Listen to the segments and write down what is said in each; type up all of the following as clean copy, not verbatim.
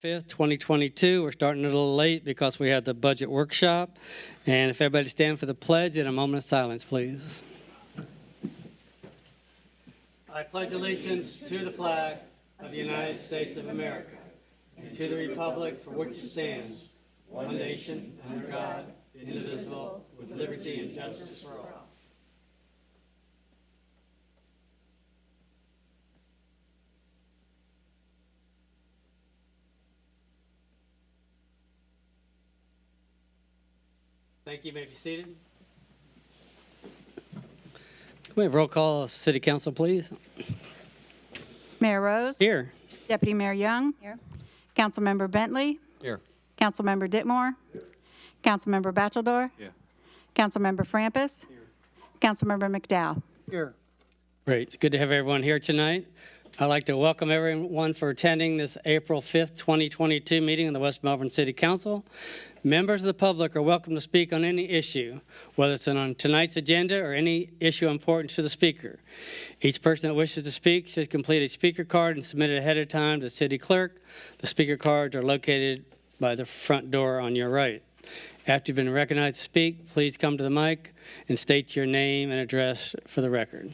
5th, 2022. We're starting a little late because we had the budget workshop. And if everybody stand for the pledge, in a moment of silence, please. I pledge allegiance to the flag of the United States of America and to the republic for which it stands, one nation, under God, indivisible, with liberty and justice for all. Thank you. You may be seated. Can we have roll call, City Council, please? Mayor Rose. Here. Deputy Mayor Young. Here. Councilmember Bentley. Here. Councilmember Ditmore. Here. Councilmember Bachelor. Here. Councilmember Frampus. Here. Councilmember McDowell. Here. Great. It's good to have everyone here tonight. I'd like to welcome everyone for attending this April 5th, 2022 meeting of the West Melbourne City Council. Members of the public are welcome to speak on any issue, whether it's on tonight's agenda or any issue important to the speaker. Each person that wishes to speak should complete a speaker card and submit it ahead of time to the city clerk. The speaker cards are located by the front door on your right. After you've been recognized to speak, please come to the mic and state your name and address for the record.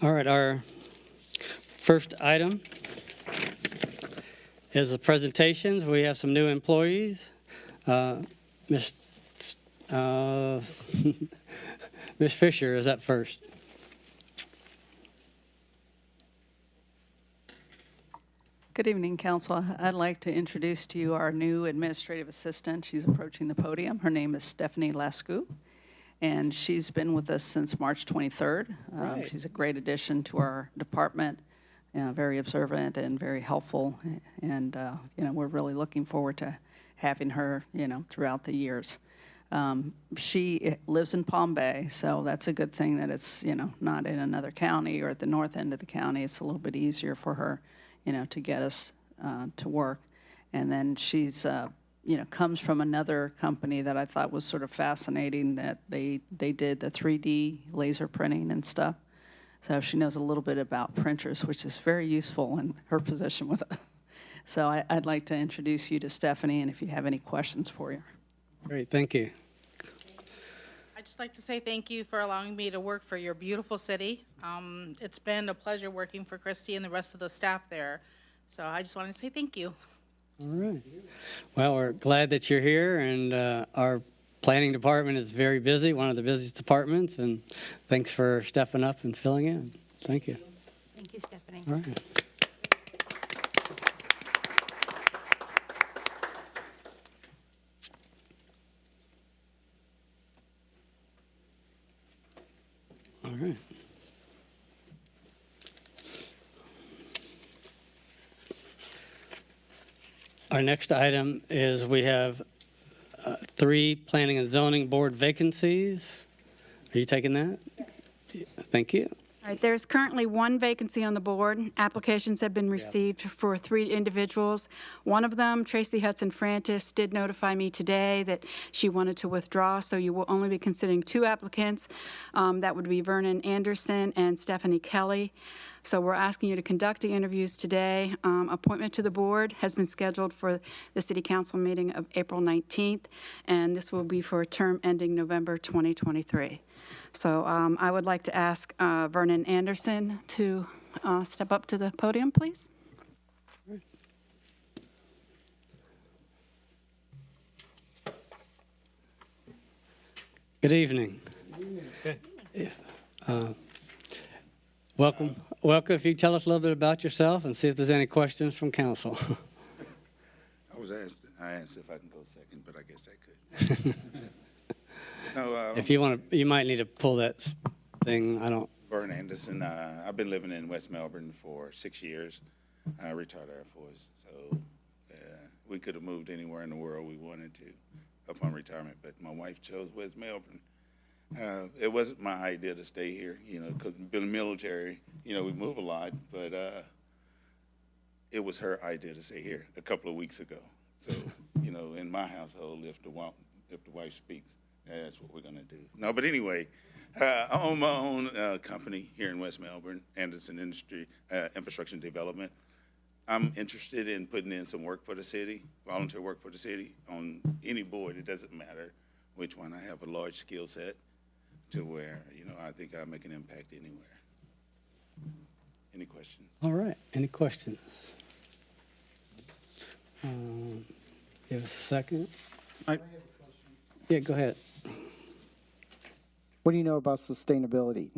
All right, our first item is the presentations. We have some new employees. Ms. Fisher is up first. Good evening, Council. I'd like to introduce to you our new administrative assistant. She's approaching the podium. Her name is Stephanie Lascu, and she's been with us since March 23rd. Right. She's a great addition to our department, very observant and very helpful, and we're really looking forward to having her, throughout the years. She lives in Palm Bay, so that's a good thing that it's, not in another county or at the north end of the county. It's a little bit easier for her, to get us to work. And then she's, comes from another company that I thought was sort of fascinating, that they did the 3D laser printing and stuff. So she knows a little bit about printers, which is very useful in her position with us. So I'd like to introduce you to Stephanie, and if you have any questions for you. Great, thank you. I'd just like to say thank you for allowing me to work for your beautiful city. It's been a pleasure working for Christy and the rest of the staff there. So I just wanted to say thank you. All right. Well, we're glad that you're here, and our planning department is very busy, one of the busiest departments, and thanks for stepping up and filling in. Thank you. Thank you, Stephanie. All right. All right. Our next item is we have 3 planning and zoning board vacancies. Are you taking that? Yeah. Thank you. All right, there's currently 1 vacancy on the board. Applications have been received for 3 individuals. One of them, Tracy Hudson Frantis, did notify me today that she wanted to withdraw, so you will only be considering 2 applicants. That would be Vernon Anderson and Stephanie Kelly. So we're asking you to conduct the interviews today. Appointment to the board has been scheduled for the City Council meeting of April 19th, and this will be for a term ending November 2023. So I would like to ask Vernon Anderson to step up to the podium, please. Good evening. Welcome. Welcome. If you tell us a little bit about yourself and see if there's any questions from council. I asked if I can go second, but I guess I could. No, if you want to, you might need to pull that thing. I don't. Vernon Anderson. I've been living in West Melbourne for 6 years. I retired Air Force, so we could have moved anywhere in the world we wanted to upon retirement, but my wife chose West Melbourne. It wasn't my idea to stay here, because being in the military, we move a lot, but it was her idea to stay here a couple of weeks ago. So, in my household, if the wife speaks, that's what we're going to do. No, but anyway, I own my own company here in West Melbourne, Anderson Infrastructure Development. I'm interested in putting in some work for the city, volunteer work for the city on any board. It doesn't matter which one. I have a large skill set to where, I think I'll make an impact anywhere. Any questions? All right, any questions? Give us a second. Yeah, go ahead. What do you know about sustainability?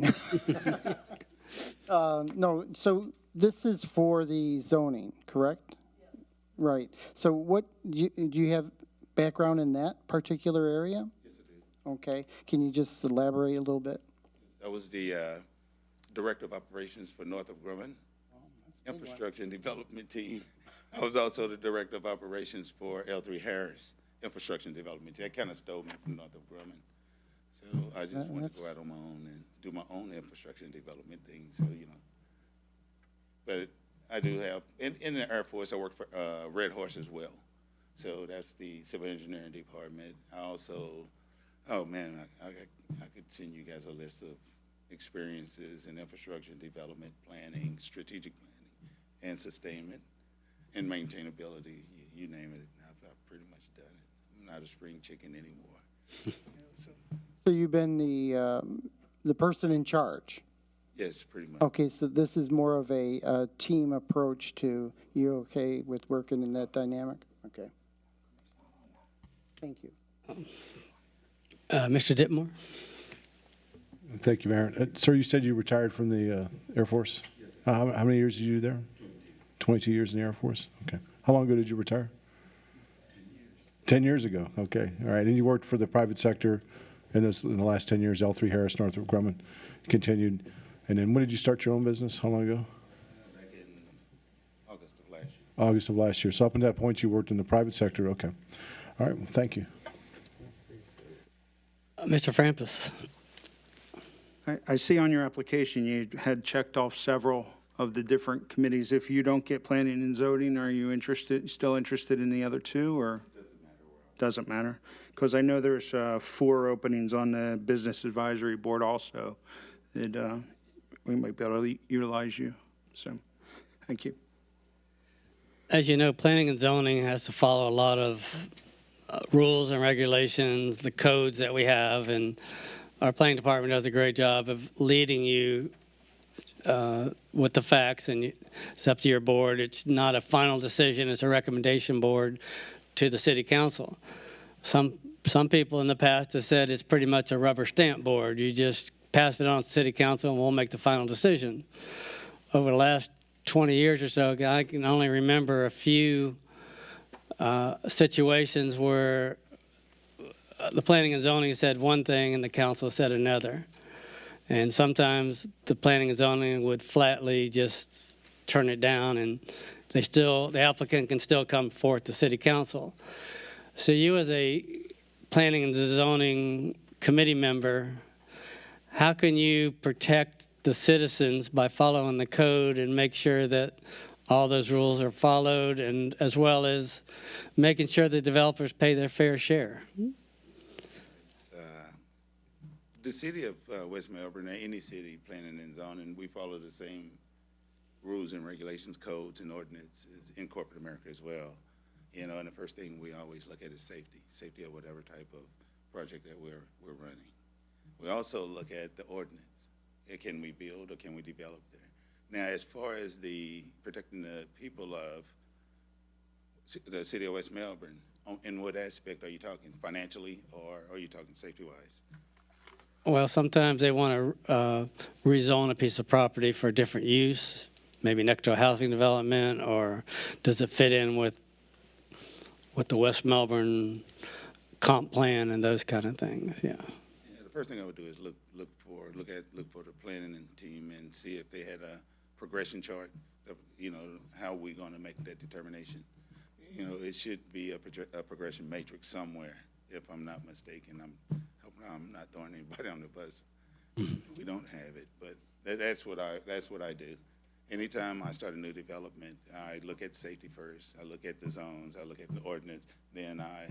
No, so this is for the zoning, correct? Right. So what, do you have background in that particular area? Yes, I do. Okay. Can you just elaborate a little bit? I was the Director of Operations for North of Grumman, Infrastructure and Development Team. I was also the Director of Operations for L3 Harris, Infrastructure and Development Team. That kind of stole me from North of Grumman. So I just wanted to go out on my own and do my own infrastructure and development thing. So, But I do have, in the Air Force, I work for Red Horse as well. So that's the Civil Engineering Department. I also, oh man, I could send you guys a list of experiences in infrastructure and development planning, strategic planning, and sustainment, and maintainability. You name it, I've pretty much done it. I'm not a spring chicken anymore. So you've been the person in charge. Yes, pretty much. Okay, so this is more of a team approach to, you okay with working in that dynamic? Okay. Thank you. Mr. Ditmore? Thank you, Mayor. Sir, you said you retired from the Air Force? Yes. How many years did you do there? 22 years in the Air Force? Okay. How long ago did you retire? 10 years ago. Okay. All right. And you worked for the private sector in the last 10 years, L3 Harris, Northrop Grumman, continued. And then when did you start your own business? How long ago? Back in August of last year. August of last year. So up until that point, you worked in the private sector. Okay. All right. Well, thank you. Mr. Frampus? I see on your application you had checked off several of the different committees. If you don't get planning and zoning, are you still interested in the other two, or? Doesn't matter? Because I know there's 4 openings on the Business Advisory Board also that we might be able to utilize you. So, thank you. As you know, planning and zoning has to follow a lot of rules and regulations, the codes that we have, and our planning department does a great job of leading you with the facts, and it's up to your board. It's not a final decision, it's a recommendation board to the city council. Some people in the past have said it's pretty much a rubber stamp board. You just pass it on to city council and we'll make the final decision. Over the last 20 years or so, I can only remember a few situations where the planning and zoning said one thing and the council said another. And sometimes the planning and zoning would flatly just turn it down, and the applicant can still come forth to city council. So you as a planning and zoning committee member, how can you protect the citizens by following the code and make sure that all those rules are followed, and as well as making sure the developers pay their fair share? The city of West Melbourne, or any city planning and zoning, we follow the same rules and regulations, codes and ordinances in corporate America as well. And the first thing we always look at is safety of whatever type of project that we're running. We also look at the ordinance. Can we build or can we develop there? Now, as far as the protecting the people of the city of West Melbourne, in what aspect are you talking? Financially, or are you talking safety-wise? Well, sometimes they want to rezone a piece of property for a different use, maybe next to a housing development, or does it fit in with the West Melbourne comp plan and those kind of things? Yeah. The first thing I would do is look for the planning team and see if they had a progression chart of, how we're going to make that determination. It should be a progression matrix somewhere, if I'm not mistaken. I'm not throwing anybody on the bus. We don't have it, but that's what I do. Anytime I start a new development, I look at safety first. I look at the zones. I look at the ordinance. Then I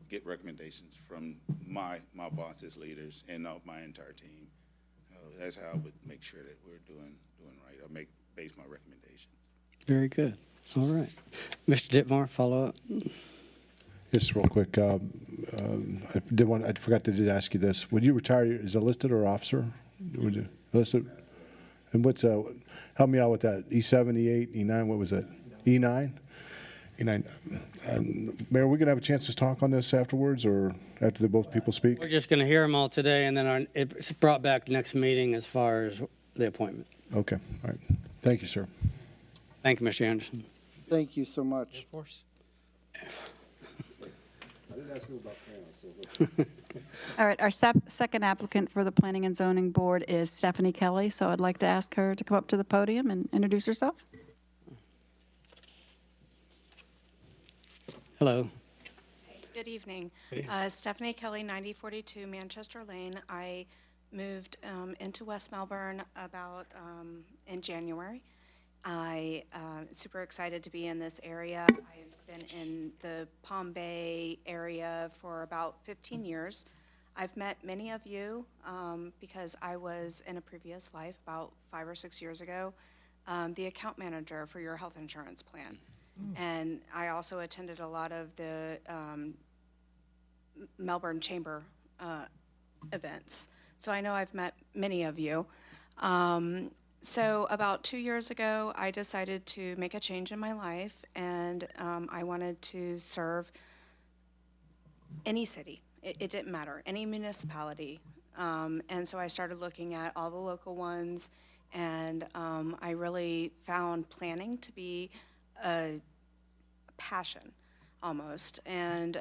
get recommendations from my boss's leaders and my entire team. That's how I would make sure that we're doing right, or base my recommendations. Very good. All right. Mr. Ditmore, follow up. Just real quick, I forgot to ask you this. Would you retire as a listed or officer? Would you listed? And what's help me out with that? E7, E8, E9. What was it? E9. E9. Mayor, we gonna have a chance to talk on this afterwards, or after the both people speak? We're just going to hear them all today, and then it's brought back next meeting as far as the appointment. Okay. All right. Thank you, sir. Thank you, Mr. Anderson. Thank you so much. All right, our second applicant for the Planning and Zoning Board is Stephanie Kelly, so I'd like to ask her to come up to the podium and introduce herself. Hello. Good evening. Stephanie Kelly, 9042 Manchester Lane. I moved into West Melbourne about in January. Super excited to be in this area. I've been in the Palm Bay area for about 15 years. I've met many of you because I was in a previous life about 5 or 6 years ago, the account manager for your health insurance plan. And I also attended a lot of the Melbourne Chamber events. So I know I've met many of you. So about 2 years ago, I decided to make a change in my life, and I wanted to serve any city. It didn't matter, any municipality. And so I started looking at all the local ones, and I really found planning to be a passion almost. And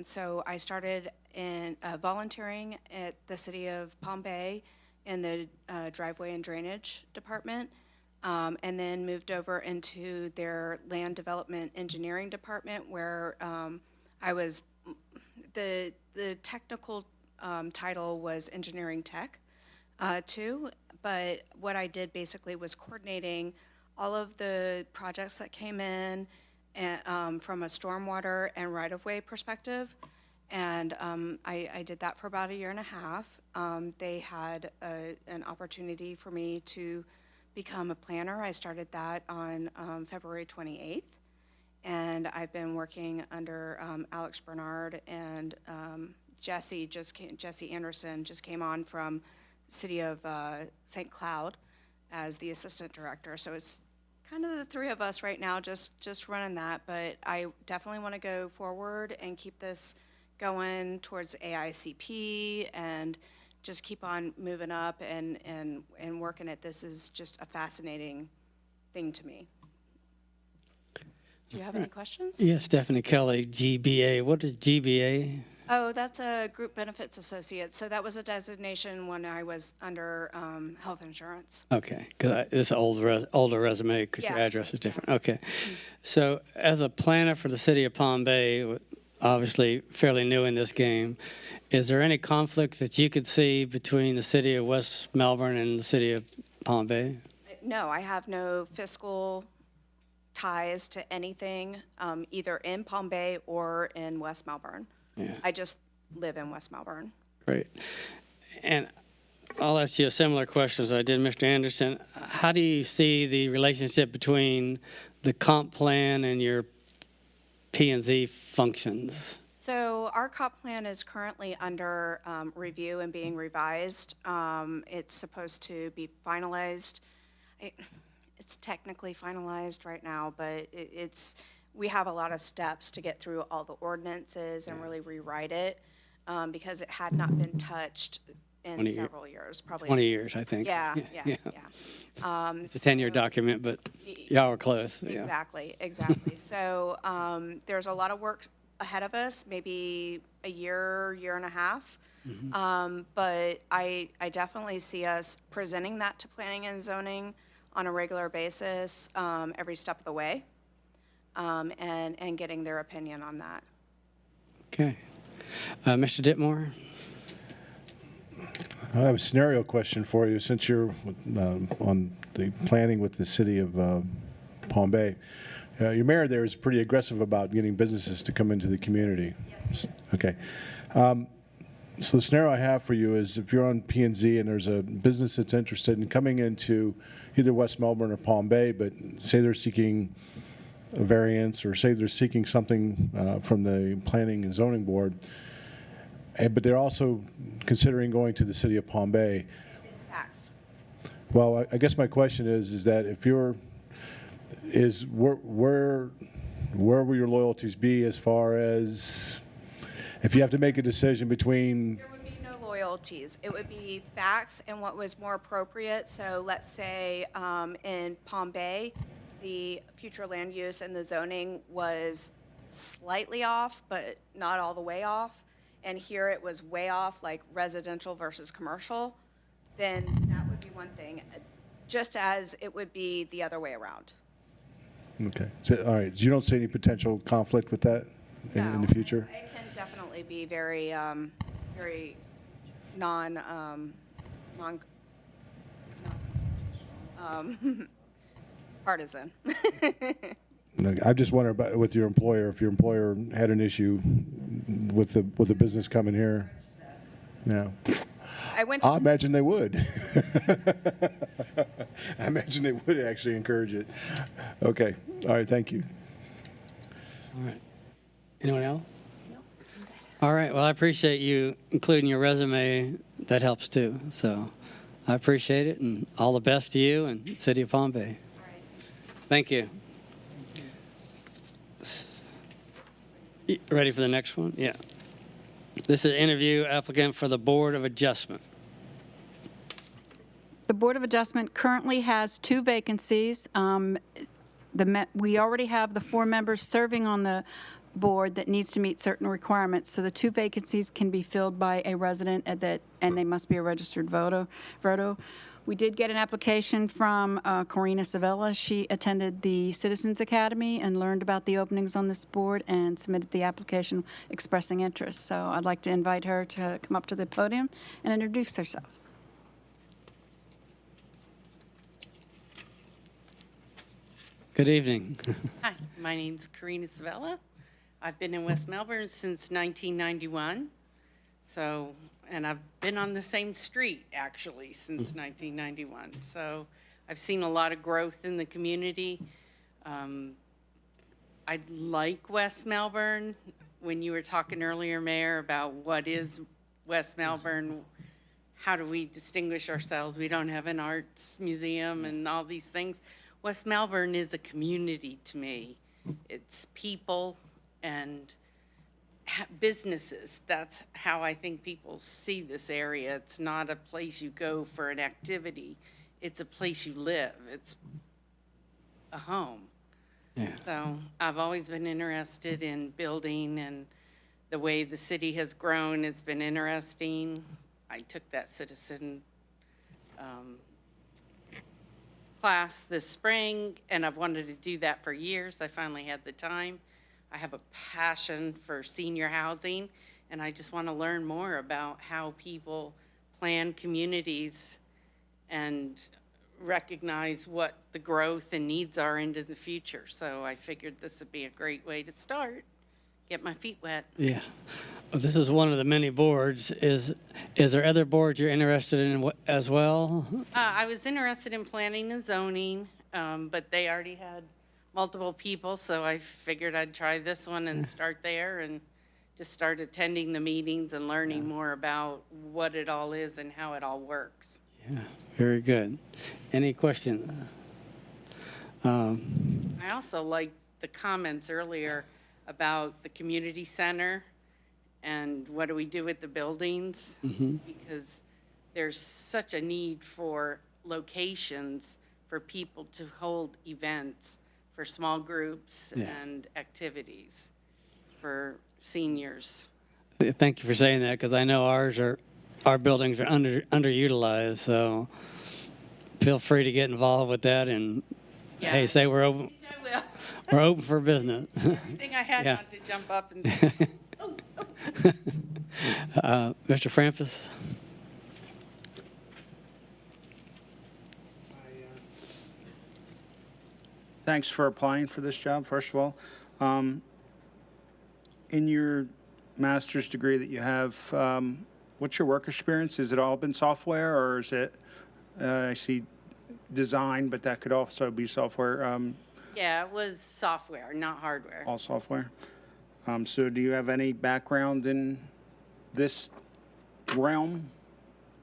so I started in volunteering at the city of Palm Bay in the driveway and drainage department, and then moved over into their land development engineering department, where I was, the technical title was engineering tech too, but what I did basically was coordinating all of the projects that came in and, from a stormwater and right-of-way perspective. And I did that for about 1.5 years. They had an opportunity for me to become a planner. I started that on February 28th. And I've been working under Alex Bernard, and Jesse Anderson just came on from City of St. Cloud as the assistant director. So it's kind of the three of us right now just running that, but I definitely want to go forward and keep this going towards AICP and just keep on moving up and working it. This is just a fascinating thing to me. Do you have any questions? Yes, Stephanie Kelly, GBA. What is GBA? Oh, that's a Group Benefits Associate. So that was a designation when I was under health insurance. Okay, because it's an older resume because your Yeah. address is different. Okay. So as a planner for the city of Palm Bay, obviously fairly new in this game, is there any conflict that you could see between the city of West Melbourne and the city of Palm Bay? No, I have no fiscal ties to anything, either in Palm Bay or in West Melbourne. Yeah. I just live in West Melbourne. Great. And I'll ask you a similar question as I did Mr. Anderson. How do you see the relationship between the comp plan and your P&Z functions? So our COP plan is currently under review and being revised. It's supposed to be finalized. It's technically finalized right now, but we have a lot of steps to get through all the ordinances and really rewrite it because it had not been touched in several years, probably 20 years, I think. Yeah. It's a 10-year document, but y'all are close. Yeah. Exactly. So there's a lot of work ahead of us, maybe a year and a half. But I definitely see us presenting that to planning and zoning on a regular basis every step of the way and getting their opinion on that. Okay. Mr. Ditmore? I have a scenario question for you since you're on the planning with the city of Palm Bay. Your mayor there is pretty aggressive about getting businesses to come into the community. Yes. Okay. So the scenario I have for you is if you're on P&Z and there's a business that's interested in coming into either West Melbourne or Palm Bay, but say they're seeking a variance, or say they're seeking something from the Planning and Zoning Board, but they're also considering going to the city of Palm Bay. It's facts. Well, I guess my question is that if you're, where will your loyalties be as far as if you have to make a decision between? There would be no loyalties. It would be facts and what was more appropriate. So let's say in Palm Bay, the future land use and the zoning was slightly off, but not all the way off. And here it was way off, like residential versus commercial, then that would be one thing, just as it would be the other way around. Okay. So, all right. You don't see any potential conflict with that in the future? It can definitely be very, very partisan. No, I just wonder about with your employer, if your employer had an issue with the business coming here. Yeah. I imagine they would. I imagine they would actually encourage it. Okay. All right. Thank you. All right. Anyone else? All right. Well, I appreciate you including your resume. That helps too. So I appreciate it, and all the best to you and City of Palm Bay. Thank you. Ready for the next one? Yeah. This is interview applicant for the Board of Adjustment. The Board of Adjustment currently has 2 vacancies. We already have the 4 members serving on the board that needs to meet certain requirements. So the 2 vacancies can be filled by a resident and they must be a registered voter. We did get an application from Corina Savella. She attended the Citizens Academy and learned about the openings on this board and submitted the application expressing interest. So I'd like to invite her to come up to the podium and introduce herself. Good evening. Hi, my name's Karina Savella. I've been in West Melbourne since 1991. And I've been on the same street actually since 1991. So I've seen a lot of growth in the community. I like West Melbourne. When you were talking earlier, Mayor, about what is West Melbourne, how do we distinguish ourselves? We don't have an arts museum and all these things. West Melbourne is a community to me. It's people and businesses. That's how I think people see this area. It's not a place you go for an activity. It's a place you live. It's a home. Yeah. So I've always been interested in building, and the way the city has grown, it's been interesting. I took that citizen class this spring, and I've wanted to do that for years. I finally had the time. I have a passion for senior housing, and I just want to learn more about how people plan communities and recognize what the growth and needs are into the future. So I figured this would be a great way to start, get my feet wet. Yeah. Well, this is one of the many boards. Is there other boards you're interested in as well? I was interested in planning and zoning, but they already had multiple people, so I figured I'd try this one and start there and just start attending the meetings and learning more about what it all is and how it all works. Yeah, very good. Any questions? I also liked the comments earlier about the community center and what do we do with the buildings, because there's such a need for locations for people to hold events, for small groups and activities for seniors. Thank you for saying that, because I know our buildings are underutilized, so feel free to get involved with that, and hey, say we're open. I will. We're open for business. Everything I had not to jump up and Mr. Francis? Thanks for applying for this job, first of all. In your master's degree that you have, what's your work experience? Has it all been software, or is it, I see design, but that could also be software. Yeah, it was software, not hardware. All software? So do you have any background in this realm?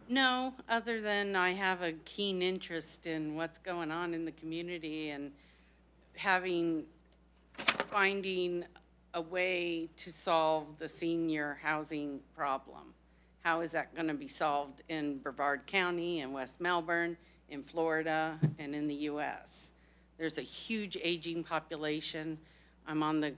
No, other than I have a keen interest in what's going on in the community and finding a way to solve the senior housing problem. How is that going to be solved in Brevard County, in West Melbourne, in Florida, and in the U.S.? There's a huge aging population. I'm on the,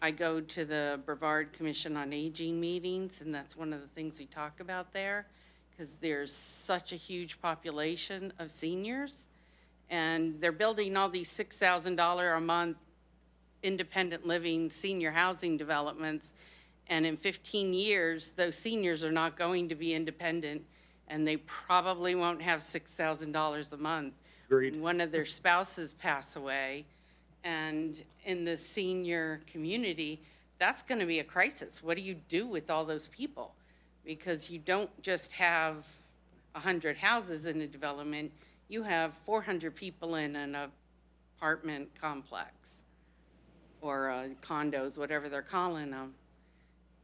I go to the Brevard Commission on Aging meetings, and that's one of the things we talk about there, because there's such a huge population of seniors, and they're building all these $6,000 a month independent living senior housing developments, and in 15 years, those seniors are not going to be independent, and they probably won't have $6,000 a month. Agreed. One of their spouses pass away, and in the senior community, that's going to be a crisis. What do you do with all those people? Because you don't just have 100 houses in a development, you have 400 people in an apartment complex or condos, whatever they're calling them.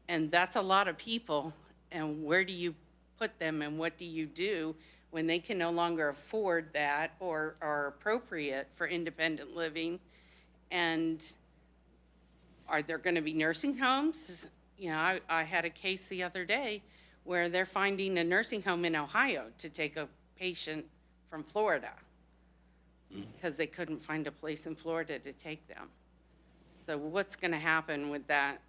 And that's a lot of people, and where do you put them and what do you do when they can no longer afford that or are appropriate for independent living? And are there going to be nursing homes? You know, I had a case the other day where they're finding a nursing home in Ohio to take a patient from Florida because they couldn't find a place in Florida to take them. So what's going to happen with that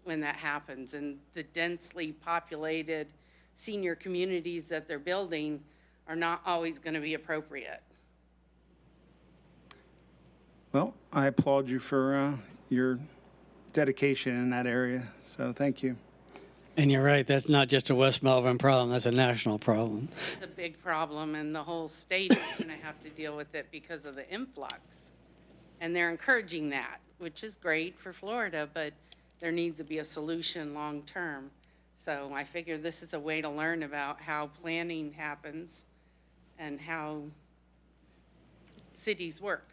when that happens? And the densely populated senior communities that they're building are not always going to be appropriate. Well, I applaud you for your dedication in that area, so thank you. And you're right, that's not just a West Melbourne problem, that's a national problem. It's a big problem, and the whole state is going to have to deal with it because of the influx. And they're encouraging that, which is great for Florida, but there needs to be a solution long-term. So I figure this is a way to learn about how planning happens and how cities work.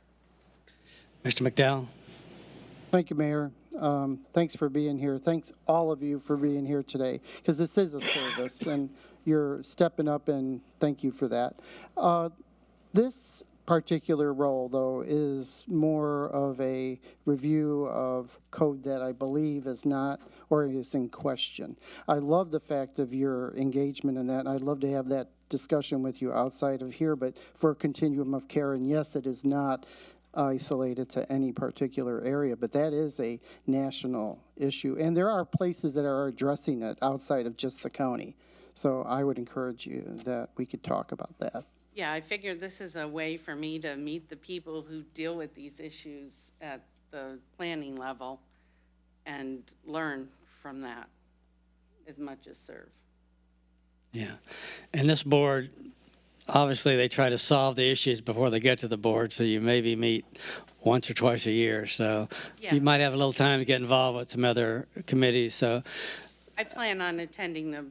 Mr. McDowell? Thank you, Mayor. Thanks for being here. Thanks all of you for being here today, because this is a service, and you're stepping up, and thank you for that. This particular role, though, is more of a review of code that I believe is not or is in question. I love the fact of your engagement in that, and I'd love to have that discussion with you outside of here, but for a continuum of care, and yes, it is not isolated to any particular area, but that is a national issue. And there are places that are addressing it outside of just the county. So I would encourage you that we could talk about that. Yeah, I figure this is a way for me to meet the people who deal with these issues at the planning level and learn from that as much as serve. Yeah. And this board, obviously, they try to solve the issues before they get to the board, so you maybe meet once or twice a year. So Yeah. you might have a little time to get involved with some other committees. So, I plan on attending the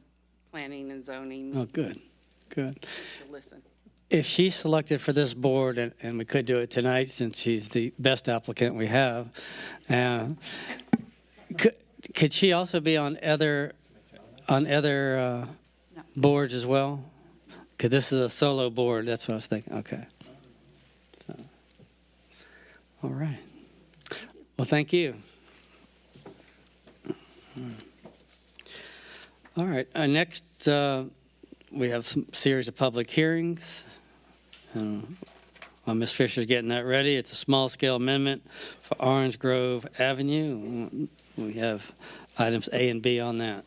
planning and zoning oh, good, good. to listen. If she's selected for this board, and we could do it tonight since she's the best applicant we have, could she also be on other boards as well? Because this is a solo board, that's what I was thinking. Okay. So, all right. Well, thank you. All right. Next, we have some series of public hearings. While Ms. Fisher's getting that ready, it's a small-scale amendment for Orange Grove Avenue. We have items A and B on that.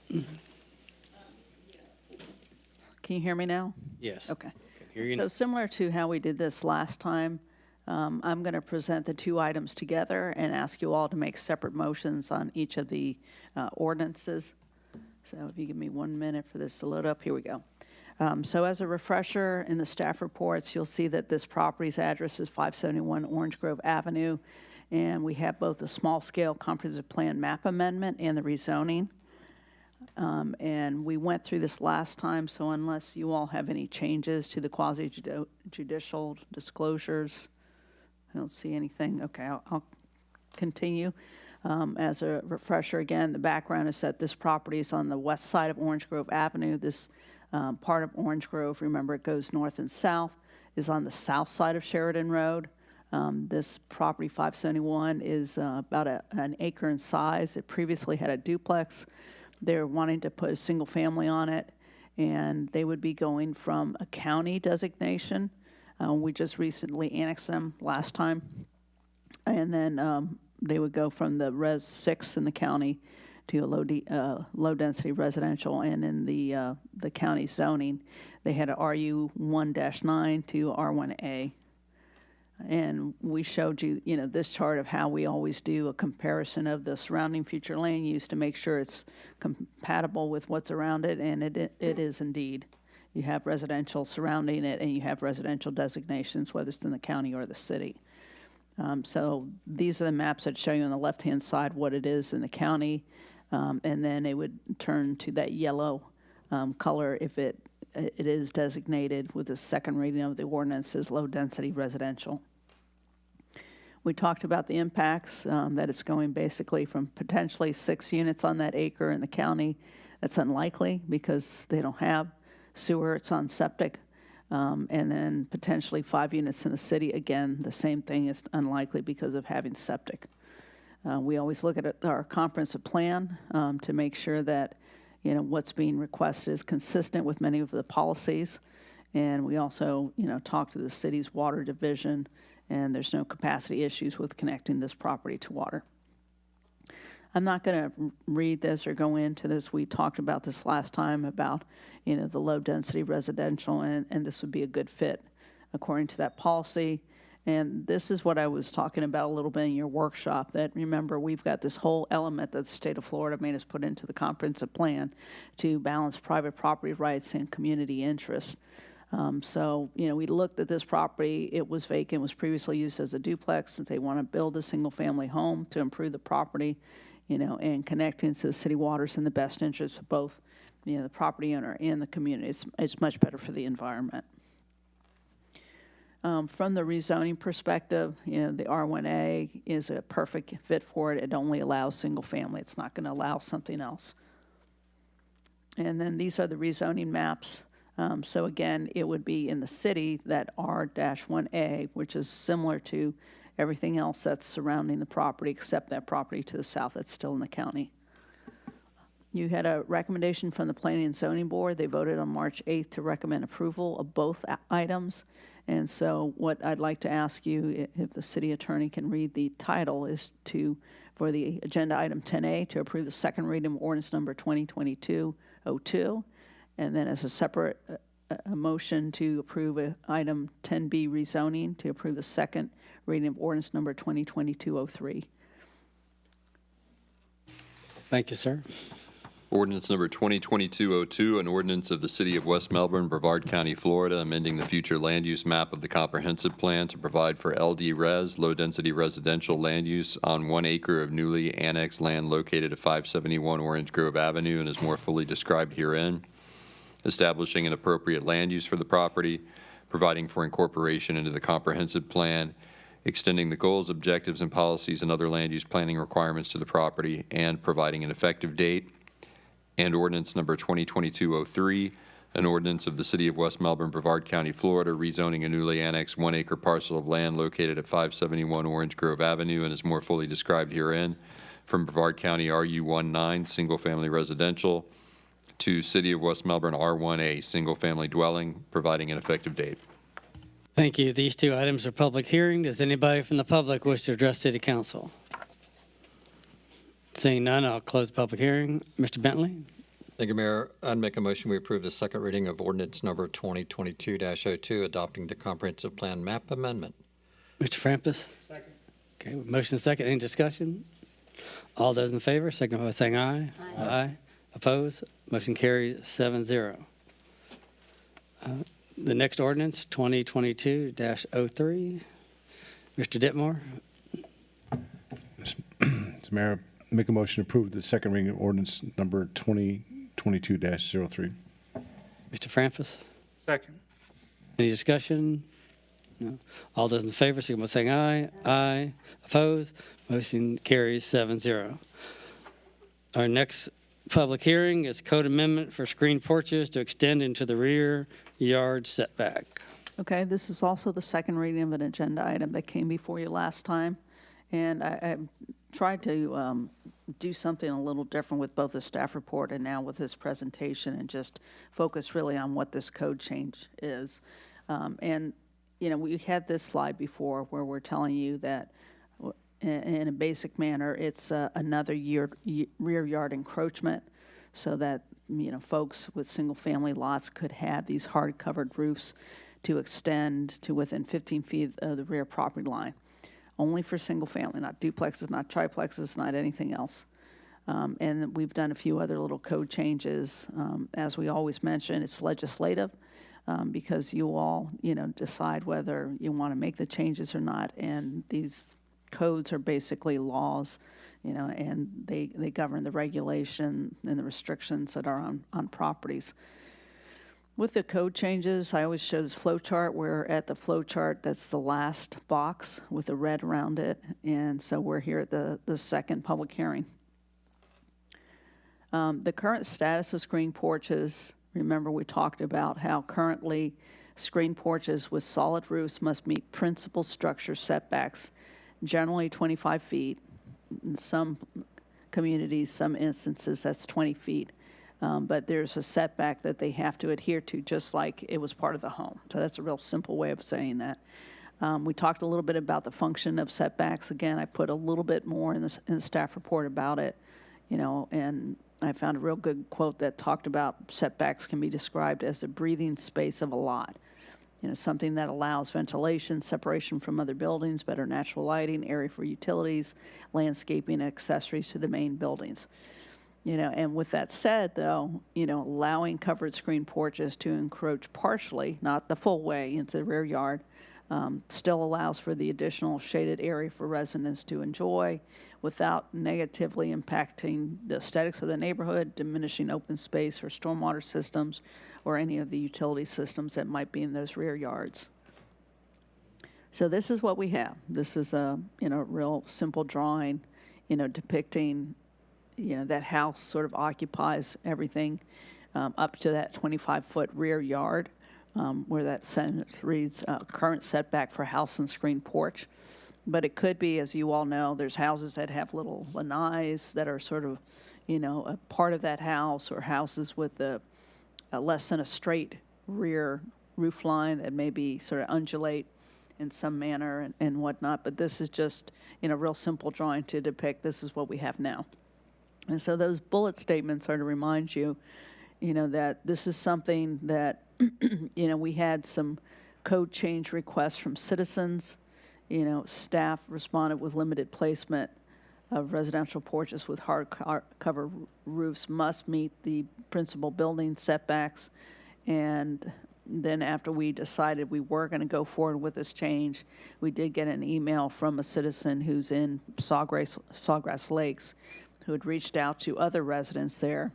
Can you hear me now? Yes. Okay. Hear you So now. similar to how we did this last time, I'm going to present the two items together and ask you all to make separate motions on each of the ordinances. So if you give me 1 minute for this to load up, here we go. So as a refresher, in the staff reports, you'll see that this property's address is 571 Orange Grove Avenue, and we have both a small-scale comprehensive plan map amendment and the rezoning. And we went through this last time, so unless you all have any changes to the quasi-judicial disclosures, I don't see anything. Okay, I'll continue. As a refresher, again, the background is that this property is on the west side of Orange Grove Avenue. This part of Orange Grove, remember it goes north and south, is on the south side of Sheridan Road. This property, 571, is about an acre in size. It previously had a duplex. They're wanting to put a single family on it, and they would be going from a county designation. We just recently annexed them last time. And then they would go from the Res 6 in the county to a low-density residential. And in the county zoning, they had a RU 1-9 to R1A. And we showed you, this chart of how we always do a comparison of the surrounding future land use to make sure it's compatible with what's around it, and it is indeed. You have residential surrounding it, and you have residential designations, whether it's in the county or the city. So these are the maps that show you on the left-hand side what it is in the county, and then it would turn to that yellow color if it is designated with the second reading of the ordinance as low-density residential. We talked about the impacts, that it's going basically from potentially 6 units on that acre in the county. That's unlikely because they don't have sewer, it's on septic. And then potentially 5 units in the city. Again, the same thing is unlikely because of having septic. We always look at our comprehensive plan to make sure that what's being requested is consistent with many of the policies. And we also talk to the city's water division, and there's no capacity issues with connecting this property to water. I'm not going to read this or go into this. We talked about this last time about, the low-density residential, and this would be a good fit according to that policy. And this is what I was talking about a little bit in your workshop, that remember, we've got this whole element that the state of Florida made us put into the comprehensive plan to balance private property rights and community interest. So, we looked at this property. It was vacant, was previously used as a duplex, that they want to build a single-family home to improve the property, and connecting to the city waters in the best interest of both, the property owner and the community. It's much better for the environment. From the rezoning perspective, the R1A is a perfect fit for it. It only allows single family. It's not going to allow something else. And then these are the rezoning maps. So again, it would be in the city, that R-1A, which is similar to everything else that's surrounding the property, except that property to the south that's still in the county. You had a recommendation from the Planning and Zoning Board. They voted on March 8th to recommend approval of both items. And so what I'd like to ask you, if the city attorney can read the title, is for the agenda item 10A, to approve the second reading of ordinance number 2022-02. And then as a separate a motion to approve item 10B rezoning, to approve the second reading of ordinance number 2022-03. Thank you, sir. Ordinance number 2022-02, an ordinance of the City of West Melbourne, Brevard County, Florida, amending the future land use map of the comprehensive plan to provide for LD Res, low-density residential land use on 1 acre of newly annexed land located at 571 Orange Grove Avenue and is more fully described herein, establishing an appropriate land use for the property, providing for incorporation into the comprehensive plan, extending the goals, objectives, and policies and other land use planning requirements to the property, and providing an effective date. And ordinance number 2022-03, an ordinance of the City of West Melbourne, Brevard County, Florida, rezoning a newly annexed 1 acre parcel of land located at 571 Orange Grove Avenue and is more fully described herein, from Brevard County RU19, single-family residential, to City of West Melbourne R1A, single-family dwelling, providing an effective date. Thank you. These two items are public hearing. Does anybody from the public wish to address City Council? Seeing none, I'll close the public hearing. Mr. Bentley? Thank you, Mayor. I'd make a motion we approve the second reading of ordinance number 2022-02, adopting the comprehensive plan map amendment. Mr. Frampus? Second. Okay, motion second. Any discussion? All those in favor, signify by saying aye. Aye. Aye. Opposed? Motion carries 7-0. The next ordinance, 2022-03. Mr. Ditmore? Mr. Mayor, make a motion to approve the second reading of ordinance number 2022-03. Mr. Frampus? Second. Any discussion? No. All those in favor, signify by saying aye. Aye. Opposed? Motion carries 7-0. Our next public hearing is code amendment for screen porches to extend into the rear yard setback. Okay, this is also the second reading of an agenda item that came before you last time. And I tried to do something a little different with both the staff report and now with this presentation, and just focus really on what this code change is. And, you know, we had this slide before where we're telling you that in a basic manner, it's another rear yard encroachment, so that, you know, folks with single-family lots could have these hard-covered roofs to extend to within 15 feet of the rear property line. Only for single-family, not duplexes, not triplexes, not anything else. And we've done a few other little code changes. As we always mention, it's legislative, because you all, you know, decide whether you want to make the changes or not. And these codes are basically laws, you know, and they govern the regulation and the restrictions that are on properties. With the code changes, I always show this flow chart, where at the flow chart, that's the last box with the red around it. And so we're here at the second public hearing. The current status of screen porches, remember we talked about how currently screen porches with solid roofs must meet principal structure setbacks, generally 25 feet. In some communities, some instances, that's 20 feet. But there's a setback that they have to adhere to, just like it was part of the home. So that's a real simple way of saying that. We talked a little bit about the function of setbacks. Again, I put a little bit more in the staff report about it, you know, and I found a real good quote that talked about setbacks can be described as the breathing space of a lot. You know, something that allows ventilation, separation from other buildings, better natural lighting, area for utilities, landscaping, and accessories to the main buildings. You know, and with that said, though, you know, allowing covered screen porches to encroach partially, not the full way, into the rear yard, still allows for the additional shaded area for residents to enjoy without negatively impacting the aesthetics of the neighborhood, diminishing open space or stormwater systems, or any of the utility systems that might be in those rear yards. So this is what we have. This is a, you know, real simple drawing, you know, depicting, you know, that house sort of occupies everything up to that 25-foot rear yard, where that sentence reads, current setback for house and screen porch. But it could be, as you all know, there's houses that have little lanais that are sort of, you know, a part of that house, or houses with a less than a straight rear roof line that maybe sort of undulate in some manner and whatnot. But this is just, you know, real simple drawing to depict this is what we have now. And so those bullet statements are to remind you, you know, that this is something that, you know, we had some code change requests from citizens. You know, staff responded with limited placement of residential porches with hard cover roofs must meet the principal building setbacks. And then after we decided we were going to go forward with this change, we did get an email from a citizen who's in Sawgrass Lakes, who had reached out to other residents there.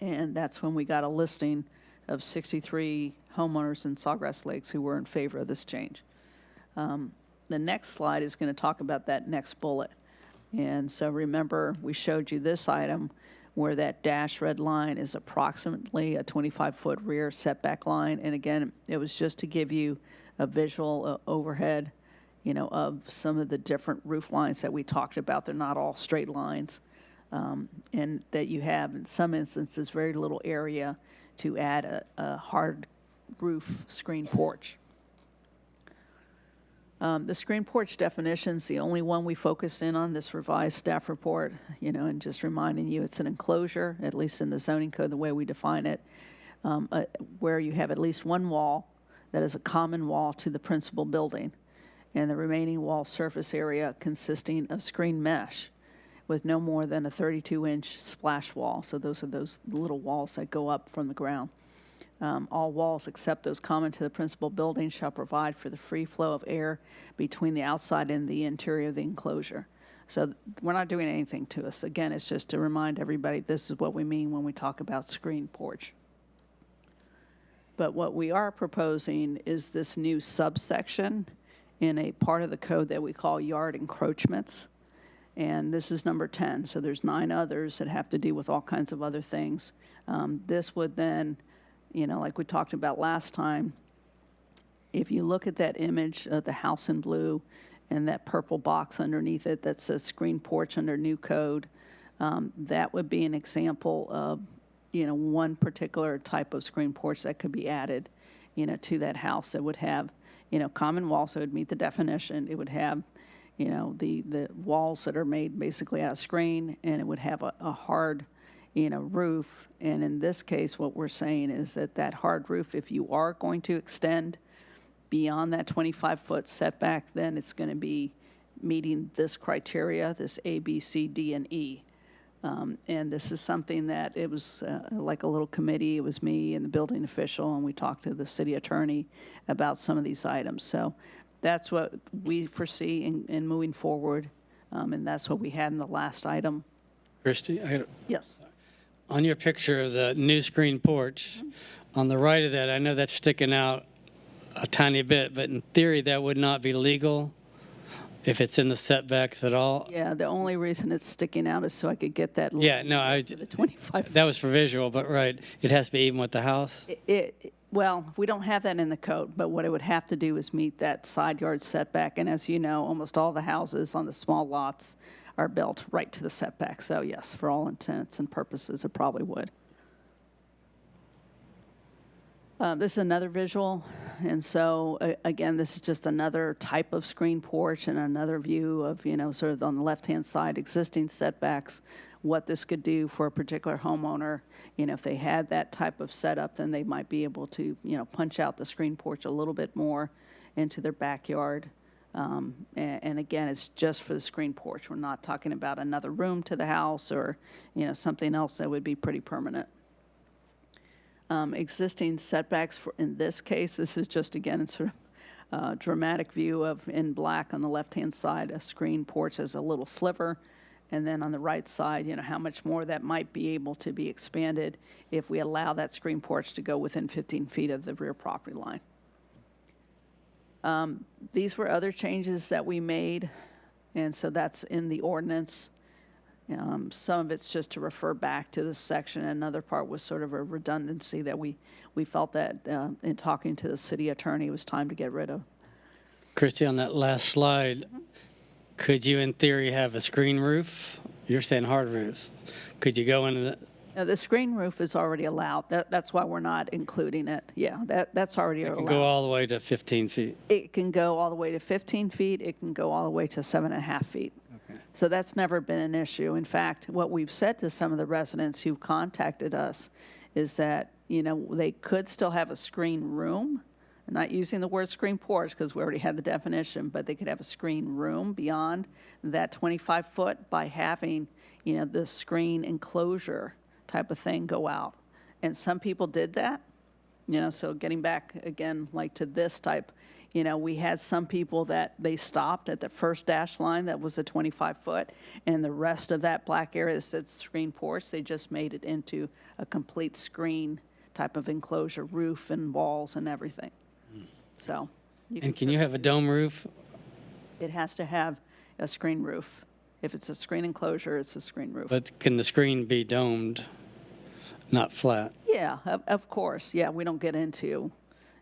And that's when we got a listing of 63 homeowners in Sawgrass Lakes who were in favor of this change. The next slide is going to talk about that next bullet. And so remember, we showed you this item where that dashed red line is approximately a 25-foot rear setback line. And again, it was just to give you a visual overhead, you know, of some of the different roof lines that we talked about. They're not all straight lines. And that you have, in some instances, very little area to add a hard roof screen porch. The screen porch definition's the only one we focused in on this revised staff report, you know, and just reminding you it's an enclosure, at least in the zoning code, the way we define it, where you have at least one wall that is a common wall to the principal building, and the remaining wall surface area consisting of screen mesh with no more than a 32-inch splash wall. So those are those little walls that go up from the ground. All walls except those common to the principal building shall provide for the free flow of air between the outside and the interior of the enclosure. So we're not doing anything to us. Again, it's just to remind everybody this is what we mean when we talk about screen porch. But what we are proposing is this new subsection in a part of the code that we call yard encroachments. And this is number 10, so there's 9 others that have to do with all kinds of other things. This would then, like we talked about last time, if you look at that image of the house in blue and that purple box underneath it that says screen porch under new code, that would be an example of, one particular type of screen porch that could be added, to that house that would have, common walls, so it would meet the definition. It would have, the walls that are made basically out of screen, and it would have a hard, roof. And in this case, what we're saying is that that hard roof, if you are going to extend beyond that 25-foot setback, then it's going to be meeting this criteria, this A, B, C, D, and E. And this is something that it was like a little committee. It was me and the building official, and we talked to the city attorney about some of these items. So that's what we foresee in moving forward, and that's what we had in the last item. Christie, Yes. on your picture of the new screen porch, on the right of that, I know that's sticking out a tiny bit, but in theory, that would not be legal if it's in the setbacks at all. Yeah, the only reason it's sticking out is so I could get that. Yeah, no, the 25. that was for visual, but right, it has to be even with the house. Well, we don't have that in the code, but what it would have to do is meet that side yard setback. And as you know, almost all the houses on the small lots are built right to the setback. So yes, for all intents and purposes, it probably would. This is another visual. And so, again, this is just another type of screen porch and another view of, sort of on the left-hand side, existing setbacks, what this could do for a particular homeowner. If they had that type of setup, then they might be able to, punch out the screen porch a little bit more into their backyard. And again, it's just for the screen porch. We're not talking about another room to the house or, something else that would be pretty permanent. Existing setbacks in this case, this is just, again, sort of dramatic view of in black on the left-hand side, a screen porch as a little sliver. And then on the right side, how much more that might be able to be expanded if we allow that screen porch to go within 15 feet of the rear property line. These were other changes that we made, and so that's in the ordinance. Some of it's just to refer back to this section. Another part was sort of a redundancy that we felt that in talking to the city attorney, it was time to get rid of. Christie, on that last slide, could you in theory have a screen roof? You're saying hard roofs. Could you go into the... Now, the screen roof is already allowed. That's why we're not including it. Yeah, that's already allowed. It can go all the way to 15 feet. It can go all the way to 15 feet. It can go all the way to 7.5 feet. Okay. So that's never been an issue. In fact, what we've said to some of the residents who contacted us is that, they could still have a screen room. I'm not using the word screen porch because we already had the definition, but they could have a screen room beyond that 25 foot by having, the screen enclosure type of thing go out. And some people did that, so getting back again, like to this type, we had some people that they stopped at the first dash line that was a 25 foot, and the rest of that black area that said screen porch, they just made it into a complete screen type of enclosure, roof and walls and everything. So. And can you have a dome roof? It has to have a screen roof. If it's a screen enclosure, it's a screen roof. But can the screen be domed, not flat? Yeah, of course. Yeah, we don't get into,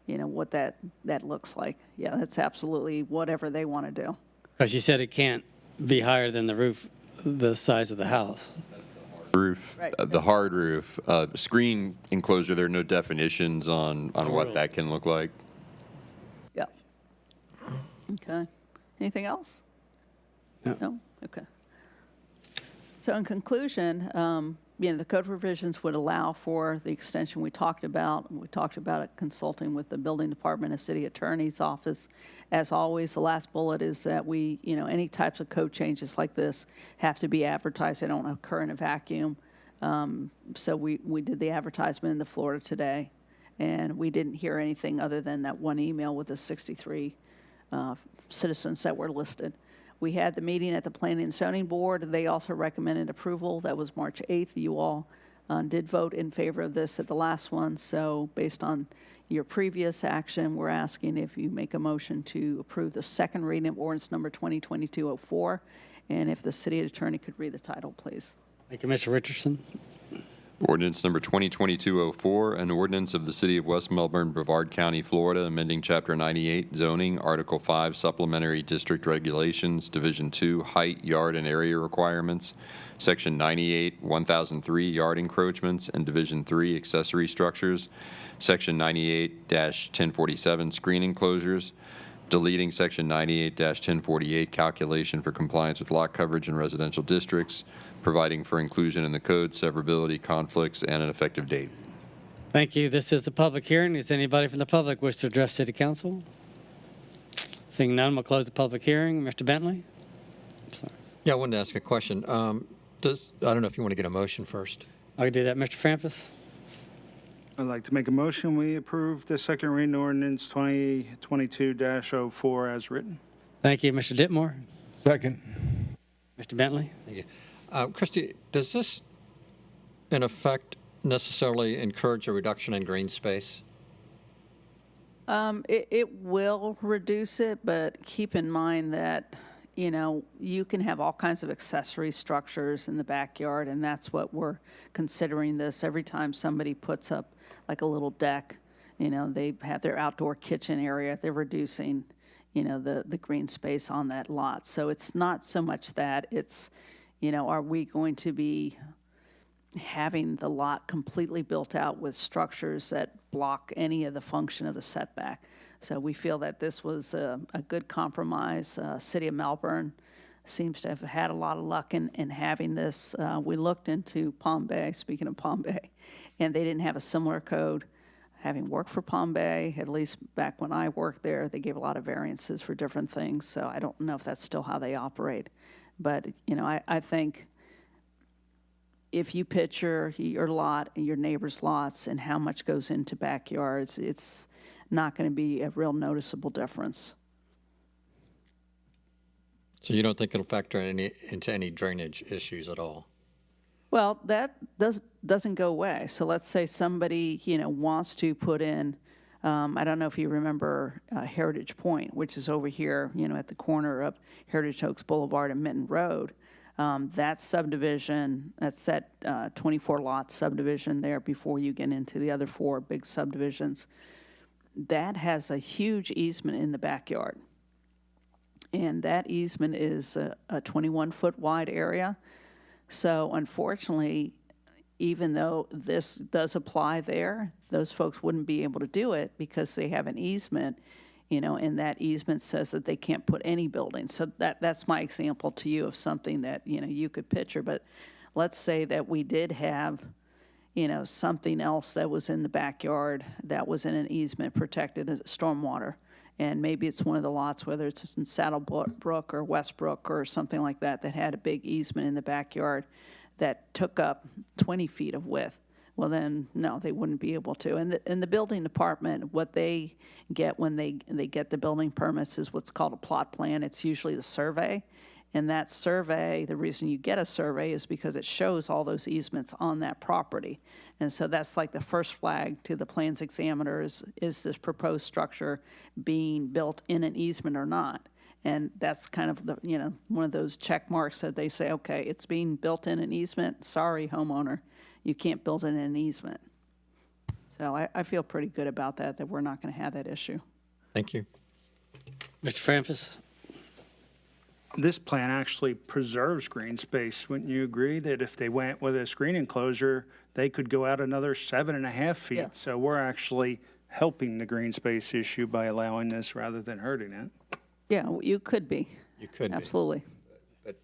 what that looks like. Yeah, that's absolutely whatever they want to do. Because you said it can't be higher than the roof, the size of the house. Roof, Right. the hard roof, screen enclosure, there are no definitions on what really? that can look like. Yeah. Okay. Anything else? No. Okay. So in conclusion, the code revisions would allow for the extension we talked about. We talked about it consulting with the building department of city attorney's office. As always, the last bullet is that we, any types of code changes like this have to be advertised. They don't occur in a vacuum. So we did the advertisement in the Florida Today, and we didn't hear anything other than that one email with the 63 citizens that were listed. We had the meeting at the Planning and Zoning Board. They also recommended approval. That was March 8th. You all did vote in favor of this at the last one. So based on, your previous action, we're asking if you make a motion to approve the second reading of ordinance number 2022-04, and if the city attorney could read the title, please. Thank you, Mr. Richardson. Ordinance number 2022-04, an ordinance of the City of West Melbourne, Brevard County, Florida, amending Chapter 98 zoning, Article 5 supplementary district regulations, Division 2 height, yard, and area requirements, Section 98 1003 yard encroachments, and Division 3 accessory structures, Section 98-1047 screen enclosures, deleting Section 98-1048 calculation for compliance with lot coverage in residential districts, providing for inclusion in the code, severability, conflicts, and an effective date. Thank you. This is the public hearing. Does anybody from the public wish to address City Council? Seeing none, we'll close the public hearing. Mr. Bentley? Yeah, I wanted to ask a question. I don't know if you want to get a motion first. I can do that. Mr. Frampus? I'd like to make a motion, we approve the second reading ordinance 2022-04 as written. Thank you. Mr. Ditmore? Second. Mr. Bentley? Thank you. Christy, does this, in effect, necessarily encourage a reduction in green space? It will reduce it, but keep in mind that, you can have all kinds of accessory structures in the backyard, and that's what we're considering this. Every time somebody puts up like a little deck, they have their outdoor kitchen area, they're reducing, the green space on that lot. So it's not so much that, it's, are we going to be having the lot completely built out with structures that block any of the function of the setback? So we feel that this was a good compromise. City of Melbourne seems to have had a lot of luck in having this. We looked into Palm Bay, speaking of Palm Bay, and they didn't have a similar code. Having worked for Palm Bay, at least back when I worked there, they gave a lot of variances for different things. So I don't know if that's still how they operate. But, I think if you picture your lot and your neighbor's lots and how much goes into backyards, it's not going to be a real noticeable difference. So you don't think it'll factor into any drainage issues at all? Well, that doesn't go away. So let's say somebody, wants to put in, I don't know if you remember Heritage Point, which is over here, at the corner of Heritage Oaks Boulevard and Minton Road. That subdivision, that's that 24-lot subdivision there before you get into the other 4 big subdivisions. That has a huge easement in the backyard. And that easement is a 21-foot wide area. So unfortunately, even though this does apply there, those folks wouldn't be able to do it because they have an easement, and that easement says that they can't put any buildings. So that's my example to you of something that, you could picture. But let's say that we did have, something else that was in the backyard that was in an easement protected as stormwater. And maybe it's one of the lots, whether it's in Saddlebrook or Westbrook or something like that, that had a big easement in the backyard that took up 20 feet of width. Well, then, no, they wouldn't be able to. And the building department, what they get when they get the building permits is what's called a plot plan. It's usually the survey. And that survey, the reason you get a survey is because it shows all those easements on that property. And so that's like the first flag to the plans examiner is this proposed structure being built in an easement or not? And that's kind of the, one of those check marks that they say, okay, it's being built in an easement. Sorry, homeowner, you can't build in an easement. So I feel pretty good about that we're not going to have that issue. Thank you. Mr. Frampus? This plan actually preserves green space. Wouldn't you agree that if they went with a screen enclosure, they could go out another 7.5 feet? Yes. So we're actually helping the green space issue by allowing this rather than hurting it. Yeah, you could be. You could be. Absolutely. But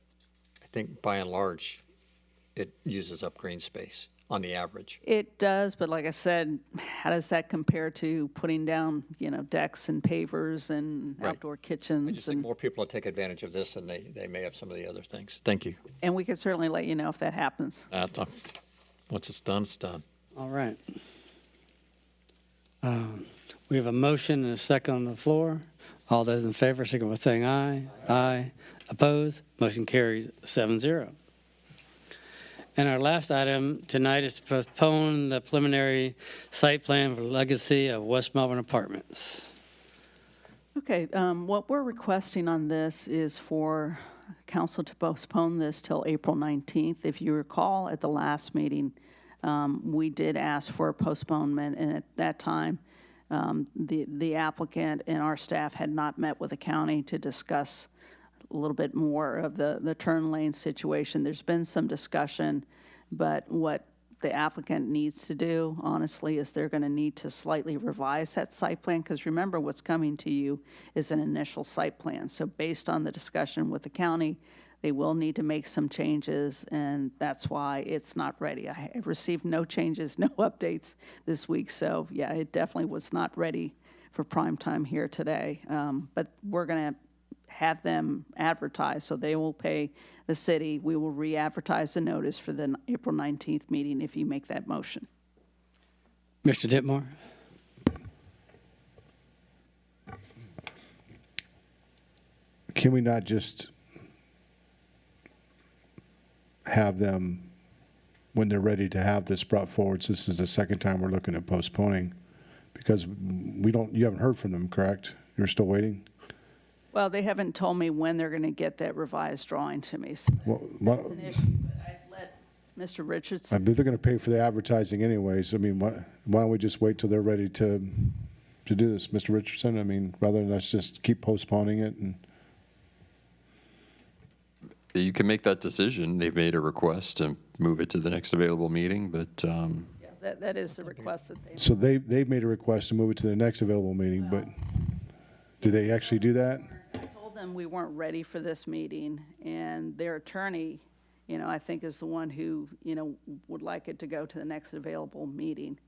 I think by and large, it uses up green space on the average. It does, but like I said, how does that compare to putting down, decks and pavers and Right. outdoor kitchens? I just think more people will take advantage of this and they may have some of the other things. Thank you. And we can certainly let you know if that happens. Once it's done, it's done. All right. We have a motion and a second on the floor. All those in favor, signify by saying aye. Aye. Opposed? Motion carries 7-0. And our last item tonight is to postpone the preliminary site plan for Legacy of West Melbourne Apartments. Okay, what we're requesting on this is for council to postpone this till April 19th. If you recall, at the last meeting, we did ask for a postponement, and at that time, the applicant and our staff had not met with the county to discuss a little bit more of the turn lane situation. There's been some discussion, but what the applicant needs to do, honestly, is they're going to need to slightly revise that site plan, because remember, what's coming to you is an initial site plan. So based on the discussion with the county, they will need to make some changes, and that's why it's not ready. I have received no changes, no updates this week, so yeah, it definitely was not ready for prime time here today. But we're going to have them advertise, so they will pay the city. We will re-advertise the notice for the April 19th meeting if you make that motion. Mr. Ditmore? Can we not just have them, when they're ready to have this brought forward, so this is the second time we're looking at postponing, because you haven't heard from them, correct? You're still waiting? Well, they haven't told me when they're going to get that revised drawing to me. So that's an issue, but I've let Mr. Richardson. I believe they're going to pay for the advertising anyways. I mean, why don't we just wait till they're ready to do this, Mr. Richardson? I mean, rather than us just keep postponing it. And You can make that decision. They've made a request to move it to the next available meeting, but Yeah, that is the request that they. so they've made a request to move it to the next available meeting, but did they actually do that? I told them we weren't ready for this meeting, and their attorney, I think is the one who, would like it to go to the next available meeting.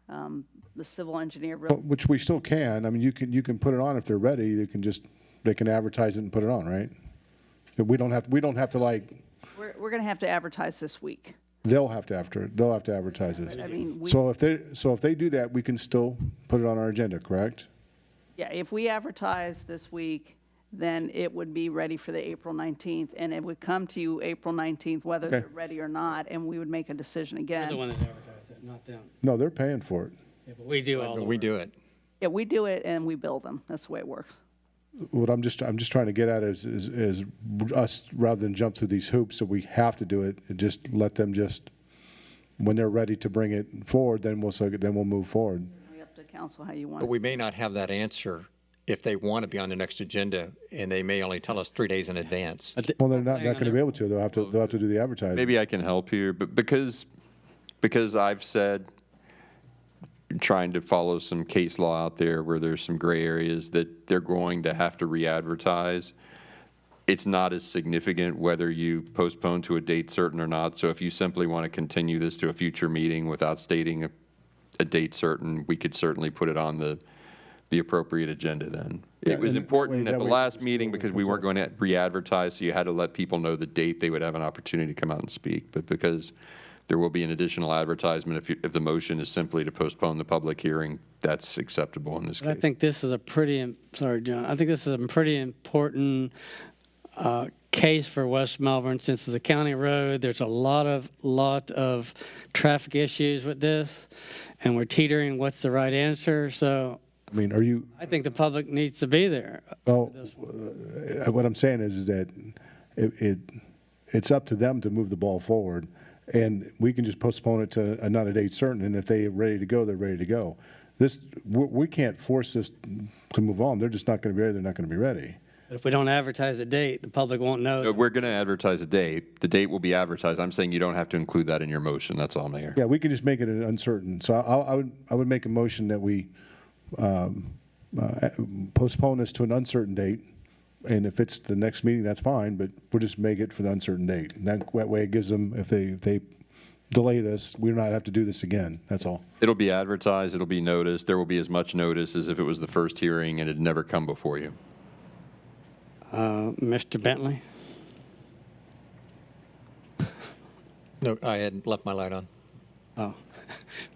The civil engineer. Which we still can. I mean, you can put it on if they're ready. They can advertise it and put it on, right? We don't have to like. We're going to have to advertise this week. They'll have to advertise it. I mean, So if they do that, we can still put it on our agenda, correct? yeah, if we advertise this week, then it would be ready for the April 19th, and it would come to you April 19th, whether Okay. they're ready or not, and we would make a decision We're the again. one that advertised it, not them. No, they're paying for it. Yeah, but we do all the But we work. do it. Yeah, we do it and we bill them. That's the way it works. What I'm just trying to get at is us, rather than jump through these hoops, that we have to do it, just let them when they're ready to bring it forward, then we'll move forward. It's up to council how you want But it. we may not have that answer if they want to be on the next agenda, and they may only tell us 3 days in advance. Well, they're not going to be able to. They'll have to do the advertising. maybe I can help here, but because I've said, trying to follow some case law out there where there's some gray areas that they're going to have to re-advertise, it's not as significant whether you postpone to a date certain or not. So if you simply want to continue this to a future meeting without stating a date certain, we could certainly put it on the appropriate agenda then. Yeah, It was and important that at the way last it's meeting still because we weren't going to re-advertise, so you had to let people know the date they would have an opportunity to come out and speak. But because there will be an additional advertisement, if the motion is simply to postpone the public hearing, that's acceptable in this But I case. think this is sorry, John, I think this is a pretty important case for West Melbourne. Since it's a county road, there's a lot of traffic issues with this, and we're teetering what's the right answer. So I mean, are you? I think the public needs to be there. Well, what I'm saying is that it's up to them to move the ball forward, and we can just postpone it to another date certain, and if they're ready to go, they're ready to go. We can't force this to move on. They're just not going to be ready. They're not going to be ready. If we don't advertise a date, the public won't know. We're going to advertise a date. The date will be advertised. I'm saying you don't have to include that in your motion. That's all, Mayor. Yeah, we can just make it an uncertain. So I would make a motion that we postpone this to an uncertain date, and if it's the next meeting, that's fine, but we'll just make it for the uncertain date. And that way it gives them, if they delay this, we do not have to do this again, that's all. It'll be advertised. It'll be noticed. There will be as much notice as if it was the first hearing and it had never come before you. Mr. Bentley? No, I had left my light on. Oh,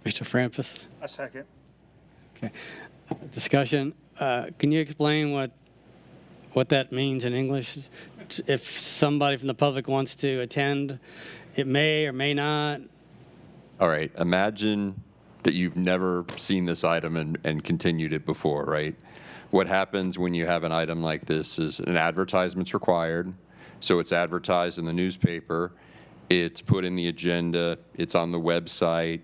Mr. Frampus? A second. Okay. Discussion. Can you explain what that means in English? If somebody from the public wants to attend it may or may not. All right, imagine that you've never seen this item and continued it before, right? What happens when you have an item like this is an advertisement's required, so it's advertised in the newspaper, it's put in the agenda, it's on the website,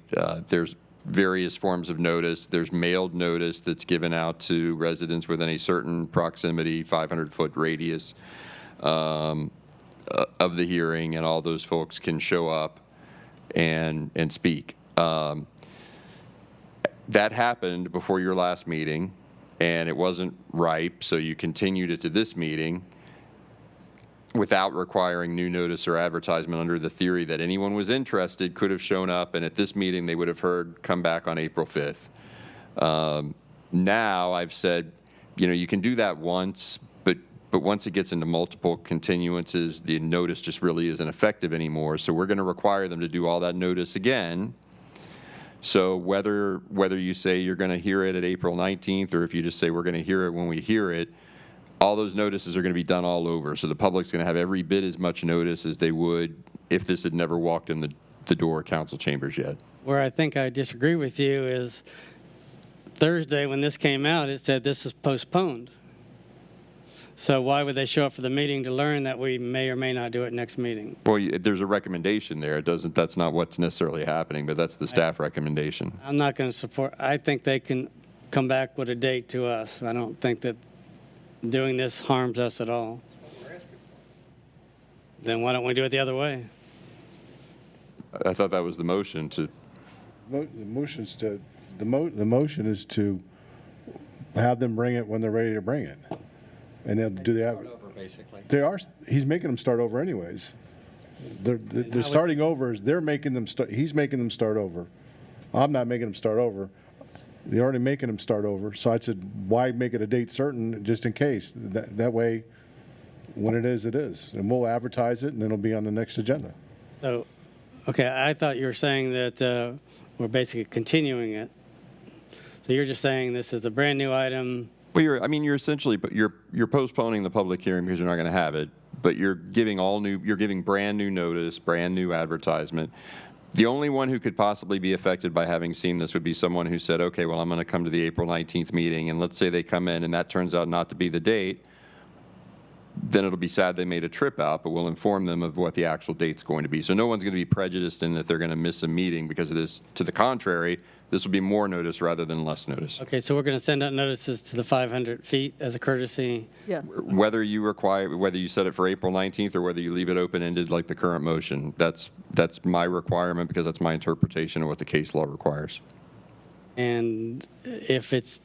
there's various forms of notice, there's mailed notice that's given out to residents within a certain proximity, 500-foot radius of the hearing, and all those folks can show up and speak. That happened before your last meeting, and it wasn't ripe, so you continued it to this meeting without requiring new notice or advertisement, under the theory that anyone was interested could have shown up, and at this meeting they would have heard, come back on April 5th. Now I've said, you know, you can do that once, but once it gets into multiple continuances, the notice just really isn't effective anymore. So we're going to require them to do all that notice again. So whether you say you're going to hear it at April 19th, or if you just say we're going to hear it when we hear it, all those notices are going to be done all over. So the public's going to have every bit as much notice as they would if this had never walked in the door of council chambers yet. Where I think I disagree with you is Thursday when this came out, it said this is postponed. So why would they show up for the meeting to learn that we may or may not do it next meeting? Well, there's a recommendation there. That's not what's necessarily happening, but that's the staff recommendation. I'm not going to support, I think they can come back with a date to us. I don't think that doing this harms us at all. Then why don't we do it the other way? I thought that was the motion to. The motion is to have them bring it when they're ready to bring it. And they'll do that. Start over, basically. He's making them start over anyways. They're starting over, they're making them start, he's making them start over. I'm not making them start over. They're already making them start over. So I said, why make it a date certain just in case? That way, when it is, it is. And we'll advertise it and it'll be on the next agenda. So, okay, I thought you were saying that we're basically continuing it. So you're just saying this is a brand-new item. Well, you're essentially, but you're postponing the public hearing because you're not going to have it, but you're giving brand new notice, brand new advertisement. The only one who could possibly be affected by having seen this would be someone who said, okay, well, I'm going to come to the April 19th meeting, and let's say they come in and that turns out not to be the date, then it'll be sad they made a trip out, but we'll inform them of what the actual date's going to be. So no one's going to be prejudiced in that they're going to miss a meeting because of this. To the contrary, this will be more notice rather than less notice. Okay, so we're going to send out notices to the 500 feet as a courtesy. Yes. Whether you set it for April 19th or whether you leave it open-ended like the current motion, that's my requirement because that's my interpretation of what the case law requires. And if it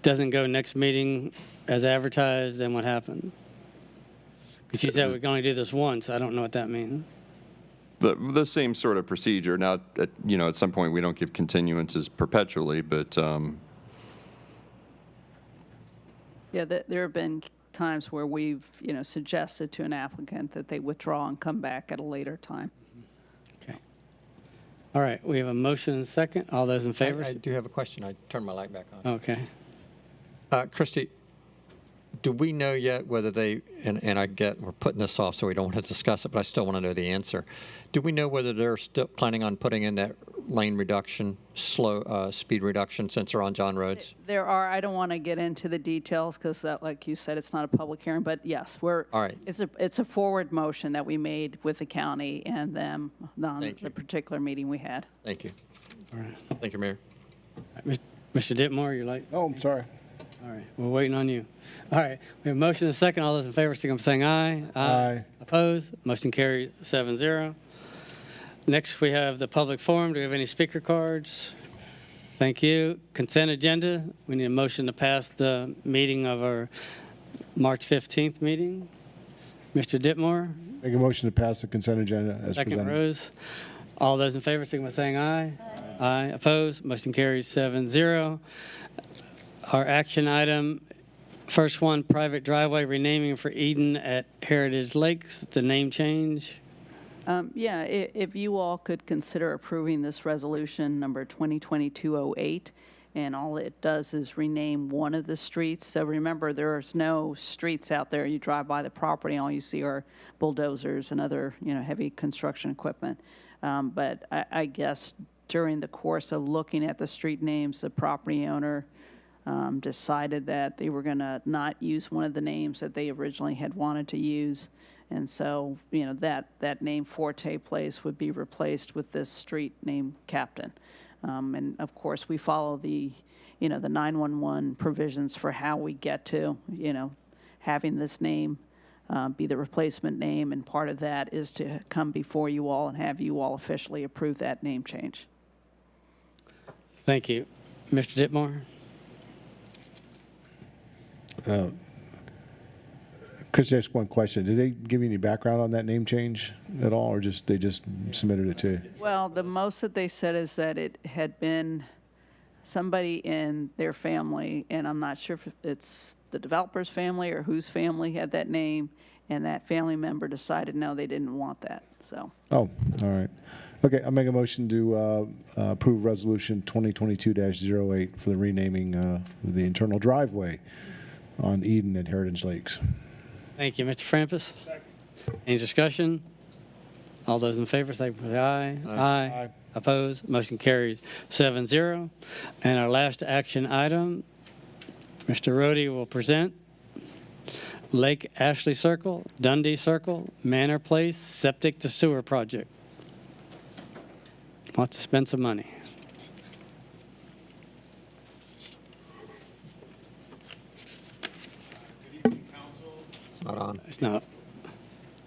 doesn't go next meeting as advertised, then what happens? Because you said we can only do this once. I don't know what that means. The same sort of procedure. Now, at some point we don't give continuances perpetually, but Yeah, there have been times where we've, suggested to an applicant that they withdraw and come back at a later time. Okay. All right, we have a motion and a second. All those in favor? I do have a question. I turned my light back on. Okay. Christy, do we know yet whether they, and I get we're putting this off so we don't want to discuss it, but I still want to know the answer. Do we know whether they're still planning on putting in that lane reduction, speed reduction since they're on John roads? There are, I don't want to get into the details because like you said, it's not a public hearing, but yes, All right. It's a forward motion that we made with the county and them on the particular meeting we had. Thank you. All right. Thank you, Mayor. Mr. Ditmore, you're like, Oh, I'm sorry. all right, we're waiting on you. All right, we have a motion and a second. All those in favor, signify by saying aye. Aye. Opposed? Motion carried 7-0. Next, we have the public forum. Do we have any speaker cards? Thank you. Consent agenda. We need a motion to pass the meeting of our March 15th meeting. Mr. Ditmore, Make a motion to pass the consent agenda as second presented. Rose. All those in favor, signify by saying aye. Aye. Opposed? Motion carries 7-0. Our action item, first one, private driveway renaming for Eden at Heritage Lakes. It's a name change. Yeah, if you all could consider approving this resolution number 2022-08, and all it does is rename one of the streets. So remember, there's no streets out there. You drive by the property, all you see are bulldozers and other, heavy construction equipment. But I guess during the course of looking at the street names, the property owner decided that they were going to not use one of the names that they originally had wanted to use. And so, that name Forte Place would be replaced with this street named Captain. And of course, we follow the 911 provisions for how we get to, having this name be the replacement name. And part of that is to come before you all and have you all officially approve that name change. Thank you. Mr. Ditmore? Chris, ask one question. Did they give you any background on that name change at all, or they just submitted it to you? Well, the most that they said is that it had been somebody in their family, and I'm not sure if it's the developer's family or whose family had that name, and that family member decided, no, they didn't want that, so. Oh, all right. Okay, I'll make a motion to approve Resolution 2022-08 for the renaming of the internal driveway on Eden at Heritage Lakes. Thank you. Mr. Frampus? Any discussion? All those in favor say aye. Aye. Opposed? Motion carries 7-0. And our last action item, Mr. Rohde will present Lake Ashley Circle, Dundee Circle, Manor Place, Septic to Sewer Project. Want to spend some money. Not on. It's not.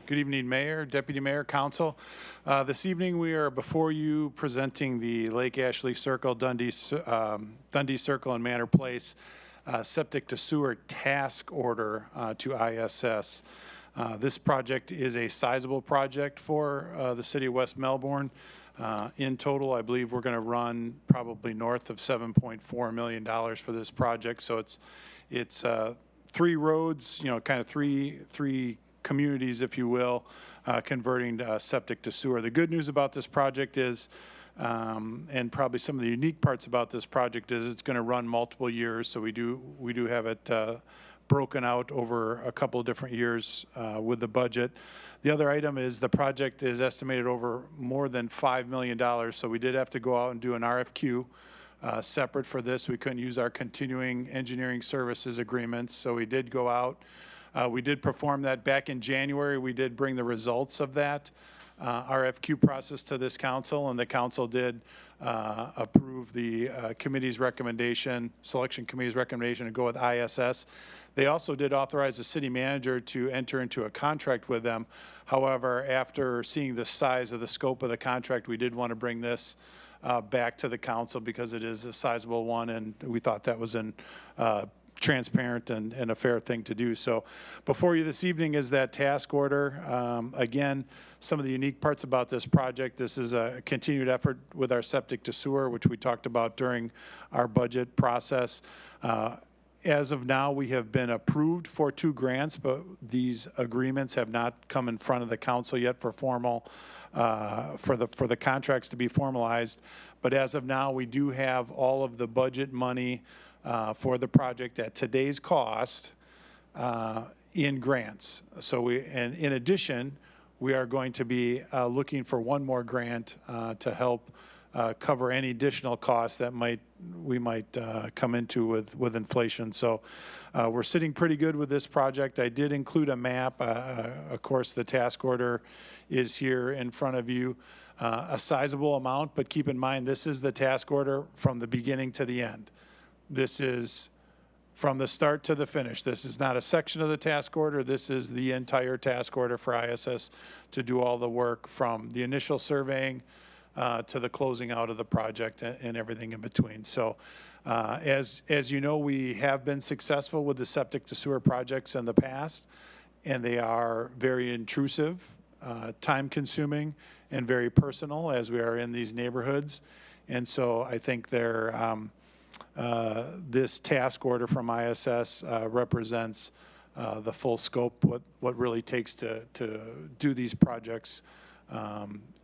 Good evening, Mayor, Deputy Mayor, Council. This evening, we are before you presenting the Lake Ashley Circle, Dundee Circle, and Manor Place septic to sewer task order to ISS. This project is a sizable project for the city of West Melbourne. In total, I believe we're going to run probably north of $7.4 million for this project. So it's 3 roads, kind of three communities, if you will, converting septic to sewer. The good news about this project is, and probably some of the unique parts about this project is it's going to run multiple years. So we do have it broken out over a couple of different years with the budget. The other item is the project is estimated over more than $5 million. So we did have to go out and do an RFQ. Separate for this, we couldn't use our continuing engineering services agreements, so we did go out. We did perform that back in January. We did bring the results of that RFQ process to this council, and the council did approve the committee's recommendation, selection committee's recommendation to go with ISS. They also did authorize the city manager to enter into a contract with them. However, after seeing the size of the scope of the contract, we did want to bring this back to the council because it is a sizable one, and we thought that was transparent and a fair thing to do. So before you this evening is that task order. Again, some of the unique parts about this project, this is a continued effort with our septic to sewer, which we talked about during our budget process. As of now, we have been approved for 2 grants, but these agreements have not come in front of the council yet for formal, for the contracts to be formalized. But as of now, we do have all of the budget money for the project at today's cost in grants. So and in addition, we are going to be looking for one more grant to help cover any additional costs that we might come into with inflation. So we're sitting pretty good with this project. I did include a map. Of course, the task order is here in front of you. A sizable amount, but keep in mind, this is the task order from the beginning to the end. This is from the start to the finish. This is not a section of the task order. This is the entire task order for ISS to do all the work from the initial surveying to the closing out of the project and everything in between. So as you know, we have been successful with the septic to sewer projects in the past, and they are very intrusive, time consuming, and very personal as we are in these neighborhoods. And so I think this task order from ISS represents the full scope, what really takes to do these projects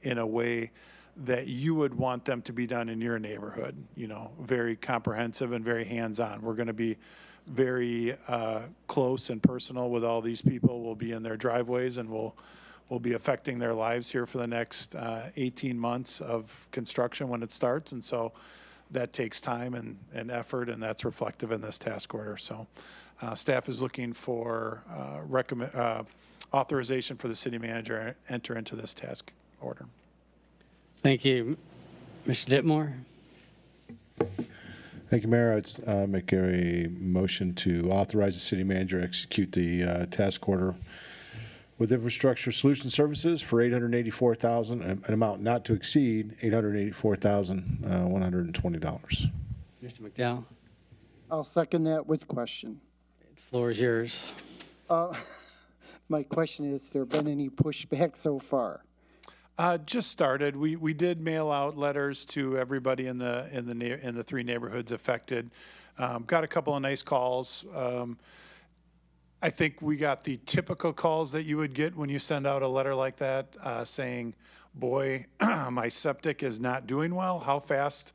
in a way that you would want them to be done in your neighborhood, you know, very comprehensive and very hands-on. We're going to be very close and personal with all these people. We'll be in their driveways, and we'll be affecting their lives here for the next 18 months of construction when it starts. And so that takes time and effort, and that's reflective in this task order. So staff is looking for authorization for the city manager to enter into this task order. Thank you. Mr. Ditmore? Thank you, Mayor. I'd make a motion to authorize the city manager to execute the task order with Infrastructure Solution Services for $884,000, an amount not to exceed $884,120. Mr. McDowell? I'll second that with question. The floor is yours. My question is, there been any pushback so far? Just started. We did mail out letters to everybody in the three neighborhoods affected. Got a couple of nice calls. I think we got the typical calls that you would get when you send out a letter like that, saying, "Boy, my septic is not doing well. How fast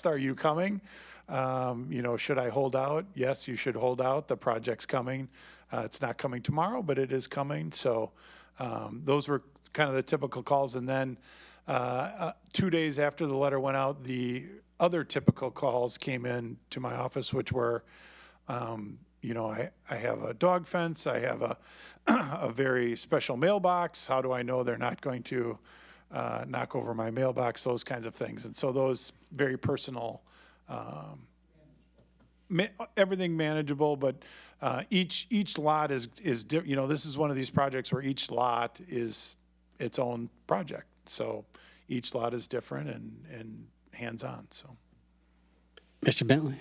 are you coming? You know, should I hold out?" Yes, you should hold out. The project's coming. It's not coming tomorrow, but it is coming. So those were kind of the typical calls. And then 2 days after the letter went out, the other typical calls came in to my office, which were, you know, I have a dog fence. I have a very special mailbox. How do I know they're not going to knock over my mailbox? Those kinds of things. And so those very personal, everything manageable, but each lot is you know, this is one of these projects where each lot is its own project. So each lot is different and hands-on. So, Mr. Bentley?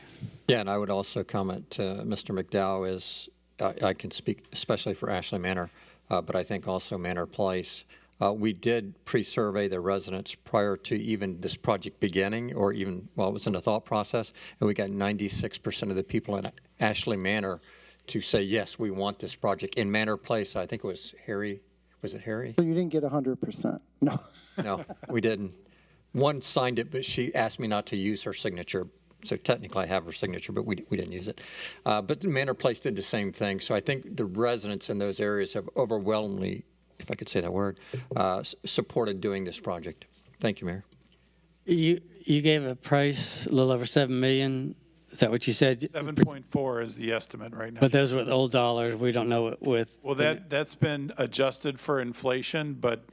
Yeah, and I would also comment to Mr. McDowell is, I can speak especially for Ashley Manor, but I think also Manor Place. We did pre-survey the residents prior to even this project beginning, or even while it was in the thought process, and we got 96% of the people in Ashley Manor to say, yes, we want this project. In Manor Place, I think it was Harry. Was it Harry? So you didn't get 100%? No. No, we didn't. One signed it, but she asked me not to use her signature. So technically I have her signature, but we didn't use it. But the Manor Place did the same thing. So I think the residents in those areas have overwhelmingly, if I could say that word, supported doing this project. Thank you, Mayor. You gave a price a little over $7 million. Is that what you said? 7.4 is the estimate right now. But those were the old dollars. We don't know it with. Well, that's been adjusted for inflation, but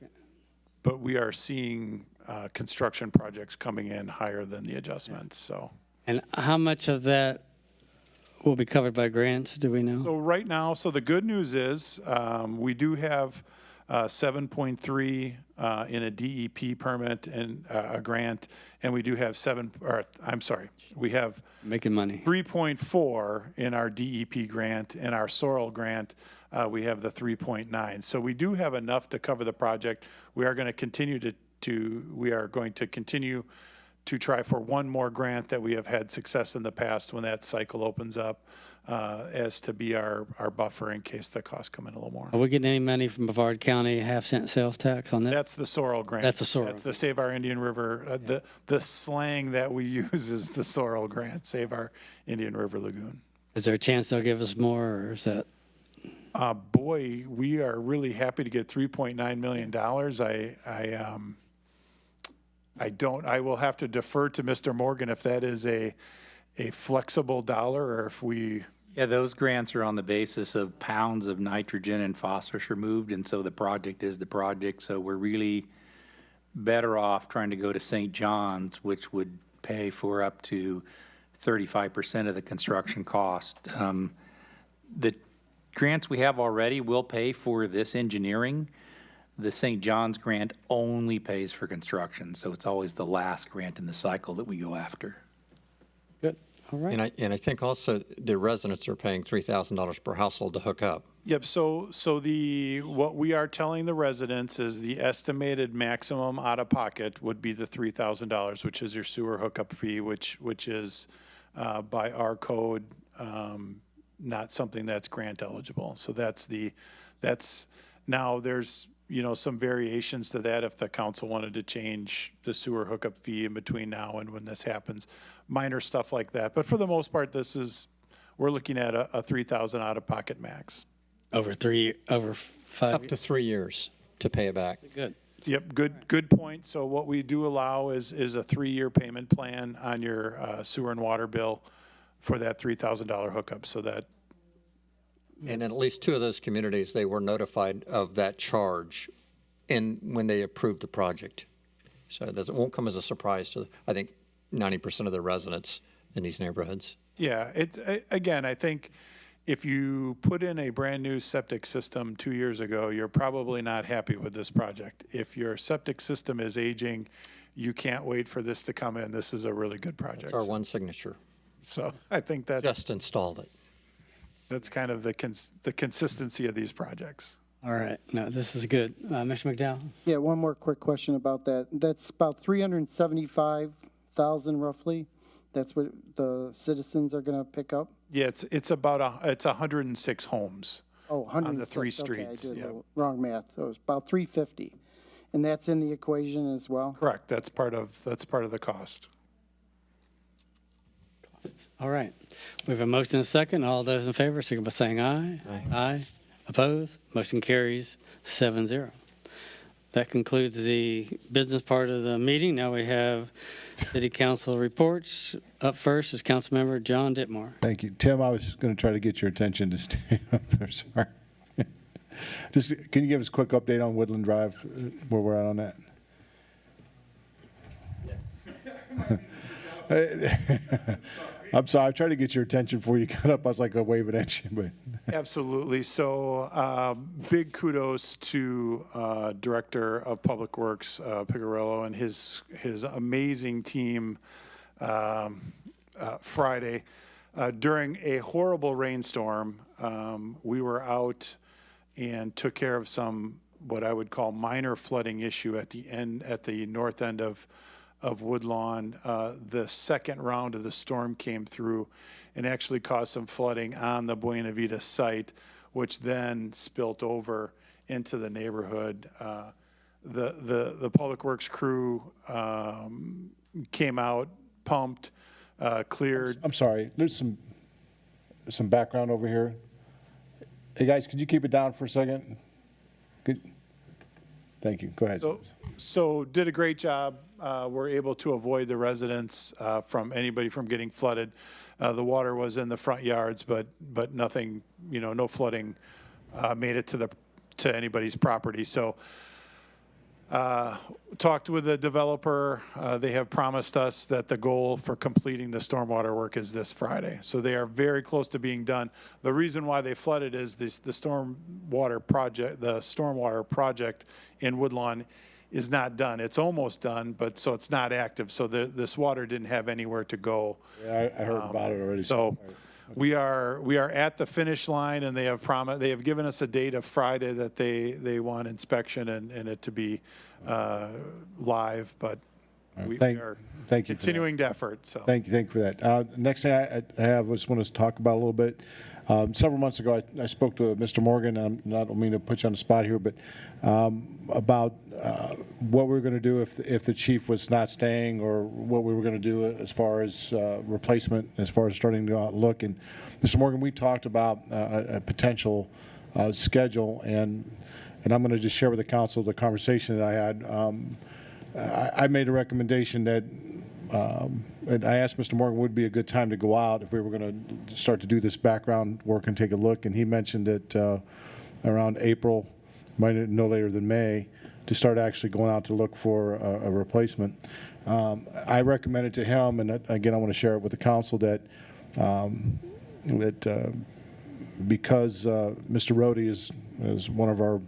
we are seeing construction projects coming in higher than the adjustments. So. And how much of that will be covered by grants? Do we know? So right now, so the good news is we do have 7.3 in a DEP permit and a grant, and we do have we have making money. 3.4 in our DEP grant, and our Sorrel grant, we have the 3.9. So we do have enough to cover the project. We are going to continue to try for one more grant that we have had success in the past when that cycle opens up, as to be our buffer in case the costs come in a little more. Are we getting any money from Brevard County half-cent sales tax on that? That's the Sorrel grant. That's the Sorrel. That's the Save Our Indian River. The slang that we use is the Sorrel grant, Save Our Indian River Lagoon. Is there a chance they'll give us more, or is that? Boy, we are really happy to get $3.9 million. I will have to defer to Mr. Morgan if that is a flexible dollar, or if we. Yeah, those grants are on the basis of pounds of nitrogen and phosphorus removed, and so the project is the project. So we're really better off trying to go to St. John's, which would pay for up to 35% of the construction cost. The grants we have already will pay for this engineering. The St. John's grant only pays for construction, so it's always the last grant in the cycle that we go after. Good. All right. And I think also the residents are paying $3,000 per household to hook up. Yep. So what we are telling the residents is the estimated maximum out of pocket would be the $3,000, which is your sewer hookup fee, which is by our code not something that's grant eligible. So that's now there's some variations to that if the council wanted to change the sewer hookup fee in between now and when this happens, minor stuff like that. But for the most part, we're looking at a 3,000 out-of-pocket max. Over 5 Up to 3 years to pay it back. Good. Yep, good point. So what we do allow is a 3-year payment plan on your sewer and water bill for that $3,000 hookup, so that. And in at least 2 of those communities, they were notified of that charge when they approved the project. So it won't come as a surprise to, I think, 90% of the residents in these neighborhoods. Yeah, again, I think if you put in a brand-new septic system 2 years ago, you're probably not happy with this project. If your septic system is aging, you can't wait for this to come in. This is a really good project. It's our one signature. So I think that's. Just installed it. That's kind of the consistency of these projects. All right. No, this is good. Mr. McDowell? Yeah, one more quick question about that. That's about 375,000 roughly. That's what the citizens are going to pick up? Yeah, it's about it's 106 homes. Oh, 106. On the 3 Okay, streets. I did Yeah. wrong math. So it's about 350. And that's in the equation as well? Correct. That's part of the cost. All right. We have a motion and a second. All those in favor, signify by saying aye. Aye. Aye. Opposed? Motion carries 7-0. That concludes the business part of the meeting. Now we have city council reports. Up first is Councilmember John Ditmore. Thank you. Tim, I was going to try to get your attention to stay up there. Sorry. Just, can you give us a quick update on Woodland Drive, where we're at on that? I'm sorry. I tried to get your attention before you got up. I was like, I'll wave it at you. But Absolutely. So big kudos to Director of Public Works, Picarillo, and his amazing team Friday. During a horrible rainstorm, we were out and took care of some, what I would call minor flooding issue at the north end of Woodlawn. The second round of the storm came through and actually caused some flooding on the Buena Vita site, which then spilt over into the neighborhood. The Public Works crew came out, pumped, cleared. I'm sorry. There's some background over here. Hey guys, could you keep it down for a second? Good. Thank you. Go ahead. So did a great job. We're able to avoid the residents from anybody from getting flooded. The water was in the front yards, but nothing, no flooding made it to anybody's property. So talked with the developer. They have promised us that the goal for completing the stormwater work is this Friday. So they are very close to being done. The reason why they flooded is the stormwater project in Woodlawn is not done. It's almost done, but so it's not active. So this water didn't have anywhere to go. Yeah, I heard about it already. So we are at the finish line, and they have given us a date of Friday that they want inspection and it to be live. But we are thank you continuing to effort. So thank you for that. Next thing I have was want to talk about a little bit. Several months ago, I spoke to Mr. Morgan. I don't mean to put you on the spot here, but about what we were going to do if the chief was not staying, or what we were going to do as far as replacement, as far as starting to go out and look. And Mr. Morgan, we talked about a potential schedule, and I'm going to just share with the council the conversation that I had. I made a recommendation that. And I asked Mr. Morgan would be a good time to go out if we were going to start to do this background work and take a look. And he mentioned that around April, no later than May, to start actually going out to look for a replacement. I recommended to him, and again, I want to share it with the council, that because Mr. Rohde is one of our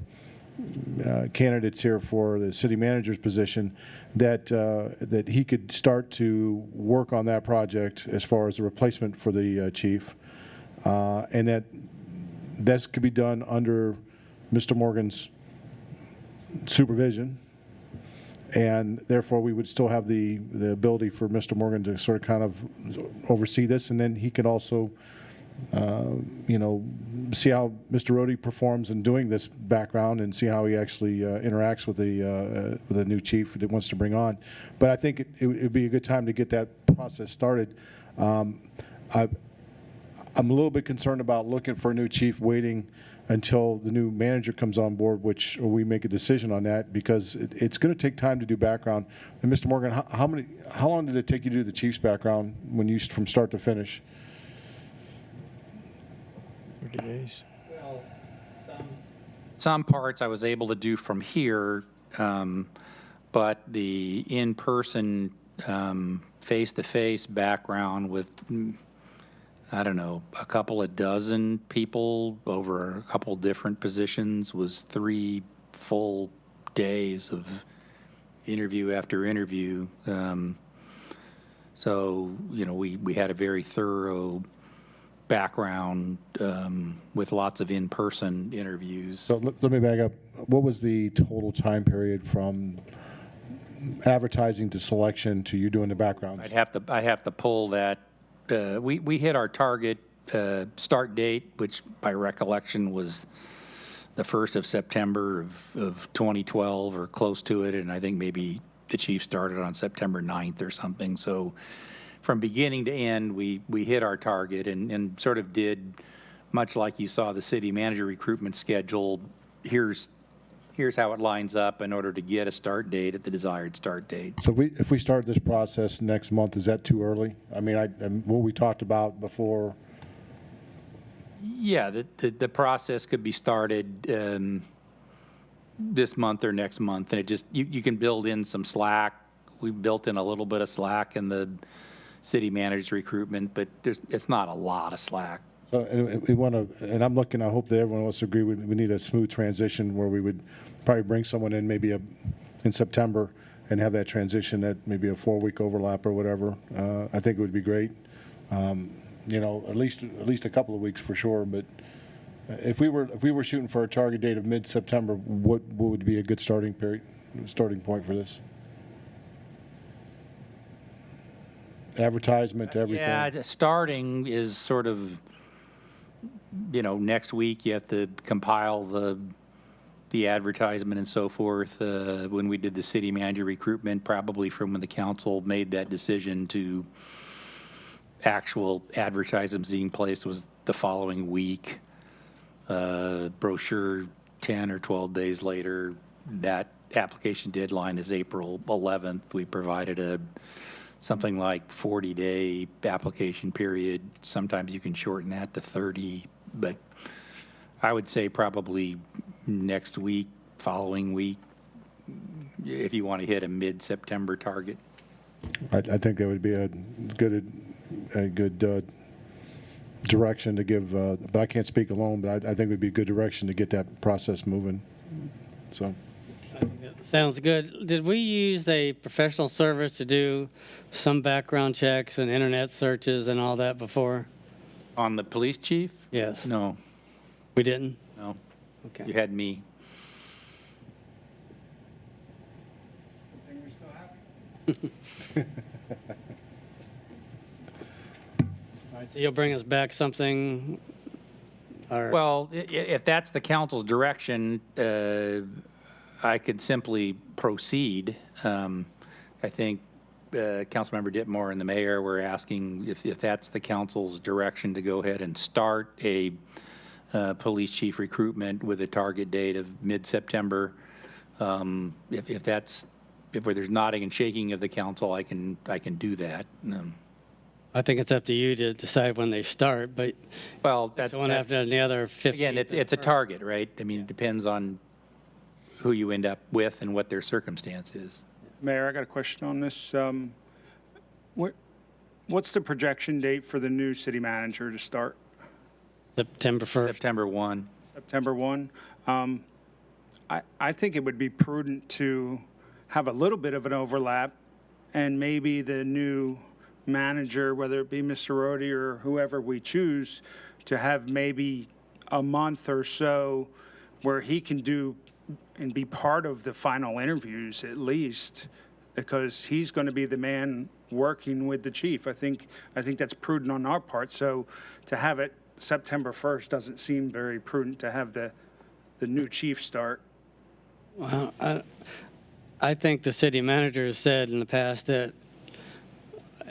candidates here for the city manager's position, that he could start to work on that project as far as a replacement for the chief, and that this could be done under Mr. Morgan's supervision, and therefore we would still have the ability for Mr. Morgan to sort of kind of oversee this, and then he could also you know, see how Mr. Rohde performs in doing this background and see how he actually interacts with the new chief that wants to bring on. But I think it would be a good time to get that process started. I'm a little bit concerned about looking for a new chief waiting until the new manager comes on board, which we make a decision on that, because it's going to take time to do background. And Mr. Morgan, how long did it take you to do the chief's background when you from start to finish? 30 days. Well, some parts I was able to do from here, but the in-person, face-to-face background with, I don't know, a couple of dozen people over a couple different positions was 3 full days of interview after interview. So, you know, we had a very thorough background with lots of in-person interviews. So let me back up. What was the total time period from advertising to selection to you doing the backgrounds? I'd have to pull that. We hit our target start date, which by recollection was the 1st of September of 2012 or close to it, and I think maybe the chief started on September 9th or something. So from beginning to end, we hit our target and sort of did, much like you saw the city manager recruitment schedule, here's how it lines up in order to get a start date at the desired start date. So if we start this process next month, is that too early? I mean, what we talked about before. Yeah, the process could be started this month or next month, and it just, you can build in some slack. We built in a little bit of slack in the city manager's recruitment, but it's not a lot of slack. So we want to, and I'm looking, I hope that everyone wants to agree, we need a smooth transition where we would probably bring someone in maybe in September and have that transition at maybe a 4-week overlap or whatever. I think it would be great. You know, at least a couple of weeks for sure. But if we were shooting for a target date of mid-September, what would be a good starting point for this? Advertisement, everything. Yeah, starting is sort of, you know, next week you have to compile the advertisement and so forth. When we did the city manager recruitment, probably from when the council made that decision to actual advertisements being placed was the following week. Brochure 10 or 12 days later. That application deadline is April 11th. We provided something like 40-day application period. Sometimes you can shorten that to 30, but I would say probably next week, following week, if you want to hit a mid-September target. I think that would be a good direction to give, but I can't speak alone, but I think it would be a good direction to get that process moving. So. Sounds good. Did we use a professional service to do some background checks and internet searches and all that before? On the police chief? Yes. No. We didn't? No. Okay. You had me. All right, so you'll bring us back something? Or Well, if that's the council's direction, I could simply proceed. I think Councilmember Ditmore and the mayor were asking if that's the council's direction to go ahead and start a police chief recruitment with a target date of mid-September. If where there's nodding and shaking of the council, I can do that. I think it's up to you to decide when they start, but Well, that's one after the other 15. again, it's a target, right? I mean, it depends on who you end up with and what their circumstance is. Mayor, I got a question on this. What's the projection date for the new city manager to start? September 1st. September 1. September 1. I think it would be prudent to have a little bit of an overlap, and maybe the new manager, whether it be Mr. Rohde or whoever we choose, to have maybe a month or so where he can do and be part of the final interviews at least, because he's going to be the man working with the chief. I think that's prudent on our part. So to have it September 1st doesn't seem very prudent to have the new chief start. Well, I think the city manager has said in the past that,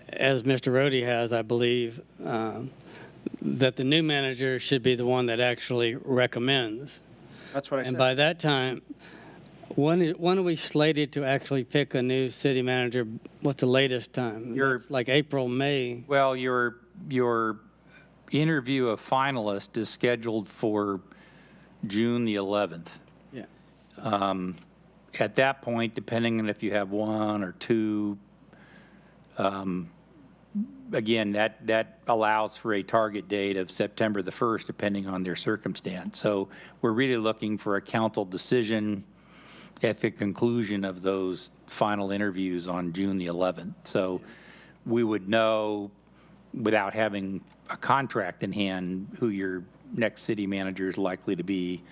as Mr. Rhodey has, I believe, that the new manager should be the one that actually recommends. That's what I And said. by that time, when are we slated to actually pick a new city manager? What's the latest time? That's like April, May. Well, your interview of finalists is scheduled for June the 11th. Yeah. At that point, depending on if you have one or two, again, that allows for a target date of September the 1st, depending on their circumstance. So we're really looking for a council decision at the conclusion of those final interviews on June the 11th. So we would know, without having a contract in hand, who your next city manager is likely to be.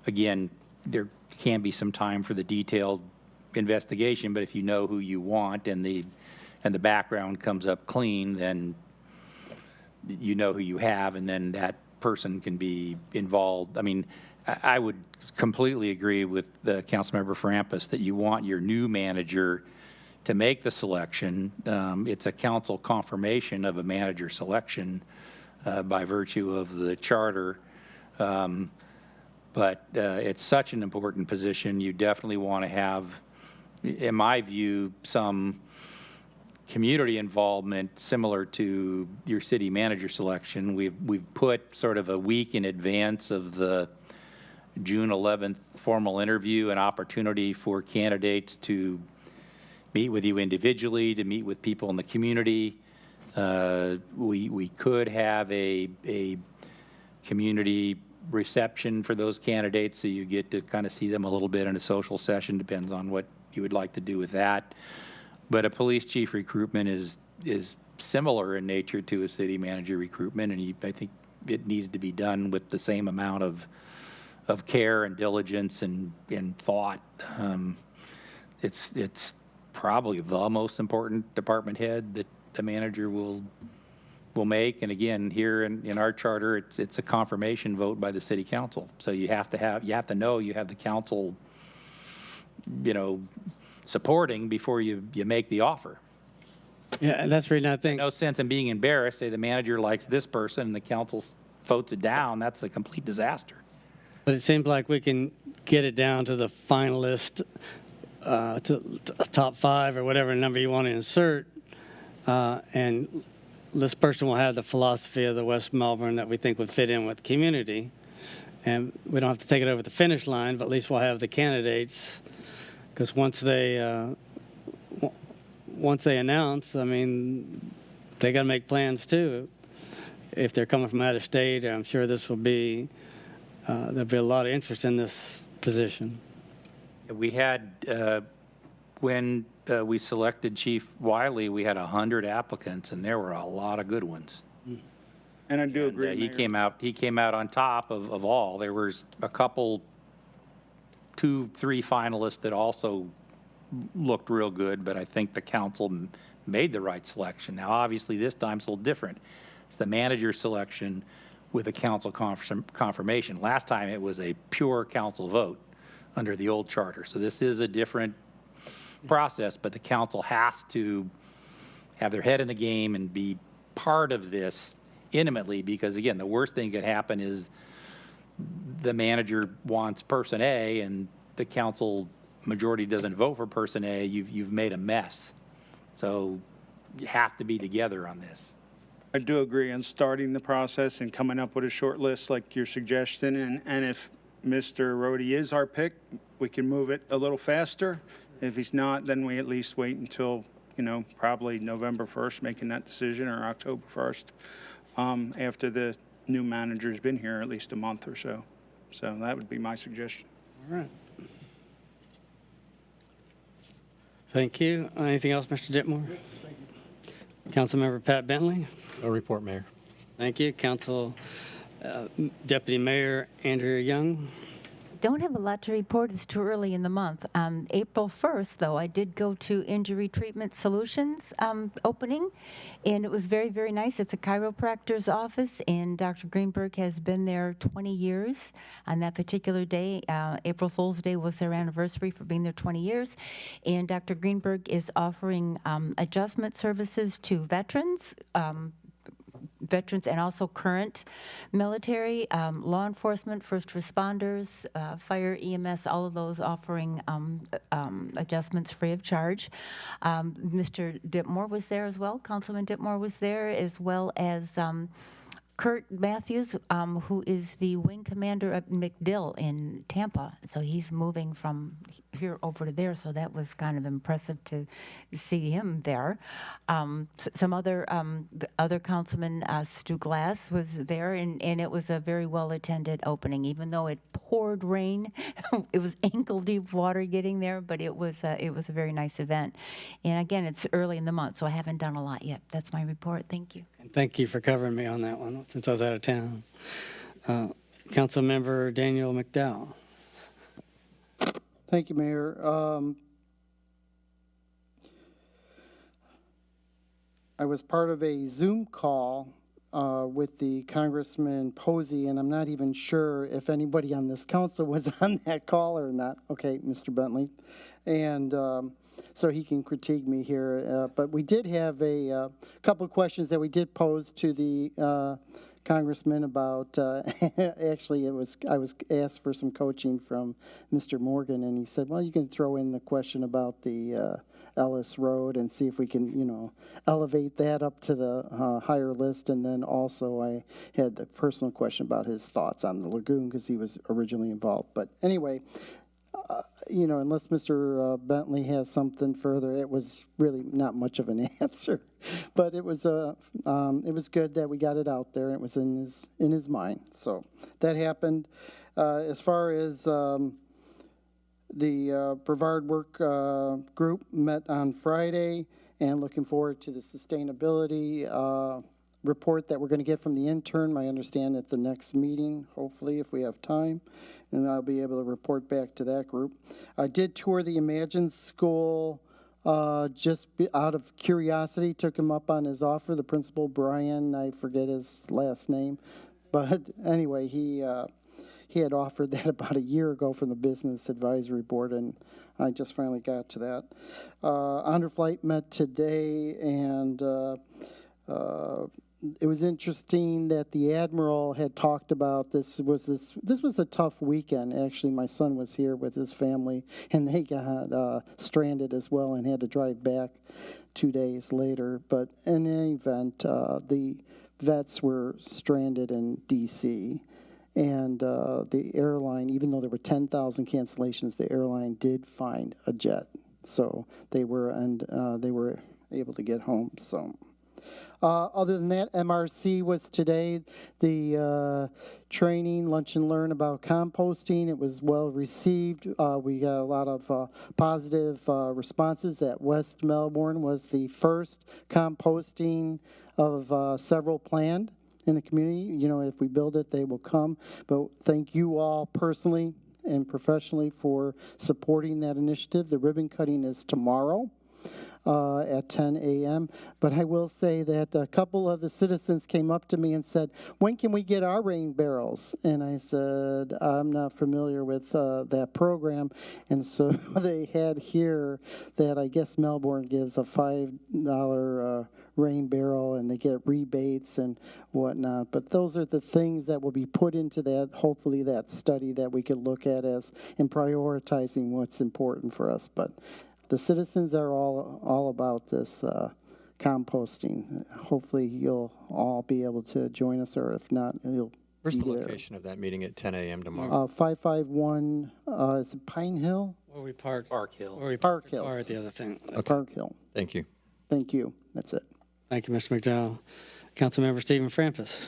Again, there can be some time for the detailed investigation, but if you know who you want and the background comes up clean, then you know who you have, and then that person can be involved. I mean, I would completely agree with Councilmember Farampus that you want your new manager to make the selection. It's a council confirmation of a manager selection by virtue of the charter. But it's such an important position. You definitely want to have, in my view, some community involvement similar to your city manager selection. We've put sort of a week in advance of the June 11th formal interview an opportunity for candidates to meet with you individually, to meet with people in the community. We could have a community reception for those candidates, so you get to kind of see them a little bit in a social session. Depends on what you would like to do with that. But a police chief recruitment is similar in nature to a city manager recruitment, and I think it needs to be done with the same amount of care and diligence and thought. It's probably the most important department head that a manager will make. And again, here in our charter, it's a confirmation vote by the city council. So you have to know you have the council, supporting before you make the offer. Yeah, and that's the reason I think. No sense in being embarrassed. Say the manager likes this person and the council votes it down. That's a complete disaster. But it seems like we can get it down to the finalist, to top 5 or whatever number you want to insert, and this person will have the philosophy of the West Melbourne that we think would fit in with the community. And we don't have to take it over the finish line, but at least we'll have the candidates. Because once they announce, I mean, they got to make plans too. If they're coming from out of state, I'm sure this will be, there'll be a lot of interest in this position. We had, when we selected Chief Wiley, we had 100 applicants, and there were a lot of good ones. And I do agree, He Mayor. came out on top of all. There was a couple, 2, 3 finalists that also looked real good, but I think the council made the right selection. Now, obviously, this time it's a little different. It's the manager selection with a council confirmation. Last time it was a pure council vote under the old charter. So this is a different process, but the council has to have their head in the game and be part of this intimately, because again, the worst thing that could happen is the manager wants person A and the council majority doesn't vote for person A. You've made a mess. So you have to be together on this. I do agree on starting the process and coming up with a short list like you're suggesting. And if Mr. Rhodey is our pick, we can move it a little faster. If he's not, then we at least wait until, probably November 1st, making that decision, or October 1st, after the new manager's been here at least a month or so. So that would be my suggestion. All right. Thank you. Anything else, Mr. Ditmore? Councilmember Pat Bentley? No report, Mayor. Thank you. Council Deputy Mayor Andrew Young? don't have a lot to report. It's too early in the month. April 1st, though, I did go to Injury Treatment Solutions opening, and it was very, very nice. It's a chiropractor's office, and Dr. Greenberg has been there 20 years. On that particular day, April Fool's Day was their anniversary for being there 20 years, and Dr. Greenberg is offering adjustment services to veterans, and also current military, law enforcement, first responders, fire, EMS, all of those offering adjustments free of charge. Mr. Ditmore was there as well. Councilman Ditmore was there, as well as Kurt Matthews, who is the wing commander at MacDill in Tampa. So he's moving from here over to there, so that was kind of impressive to see him there. Some other the other councilman, Stu Glass, was there, and it was a very well-attended opening, even though it poured rain. It was ankle-deep water getting there, but it was a very nice event. And again, it's early in the month, so I haven't done a lot yet. That's my report. Thank you. And thank you for covering me on that one since I was out of town. Councilmember Daniel McDowell. Thank you, Mayor. I was part of a Zoom call with the Congressman Posey, and I'm not even sure if anybody on this council was on that call or not. Okay, Mr. Bentley. And so he can critique me here. But we did have a couple of questions that we did pose to the Congressman about, actually I was asked for some coaching from Mr. Morgan, and he said, well, you can throw in the question about the Ellis Road and see if we can, elevate that up to the higher list. And then also I had the personal question about his thoughts on the lagoon because he was originally involved. But anyway, unless Mr. Bentley has something further, it was really not much of an answer. But it was good that we got it out there. It was in his mind. So that happened. As far as the Brevard Work Group met on Friday, and looking forward to the sustainability report that we're going to get from the intern. I understand at the next meeting, hopefully, if we have time, and I'll be able to report back to that group. I did tour the Imagine School just out of curiosity, took him up on his offer. The principal, Brian, I forget his last name, but anyway, he had offered that about a year ago from the Business Advisory Board, and I just finally got to that. Honor Flight met today, and it was interesting that the Admiral had talked about this was a tough weekend. Actually, my son was here with his family, and they got stranded as well and had to drive back 2 days later. But in any event, the vets were stranded in D.C., and the airline, even though there were 10,000 cancellations, the airline did find a jet, so they were able to get home. So. Other than that, MRC was today, the training, lunch and learn about composting. It was well received. We got a lot of positive responses that West Melbourne was the first composting of several planned in the community. If we build it, they will come. But thank you all personally and professionally for supporting that initiative. The ribbon cutting is tomorrow. At 10 a.m. But I will say that a couple of the citizens came up to me and said, when can we get our rain barrels? And I said, I'm not familiar with that program. And so they had here that I guess Melbourne gives a $5 rain barrel, and they get rebates and whatnot. But those are the things that will be put into that, hopefully that study that we could look at as in prioritizing what's important for us. But the citizens are all about this composting. Hopefully you'll all be able to join us, or if not, you'll Where's be the there. location of that meeting at 10 a.m. tomorrow? 551, is it Pine Hill? Where we park. Park Hill. Where we Park the Hill. car at the other thing. Okay. Park Hill. Thank you. Thank you. That's it. Thank you, Mr. McDowell. Councilmember Stephen Frampus.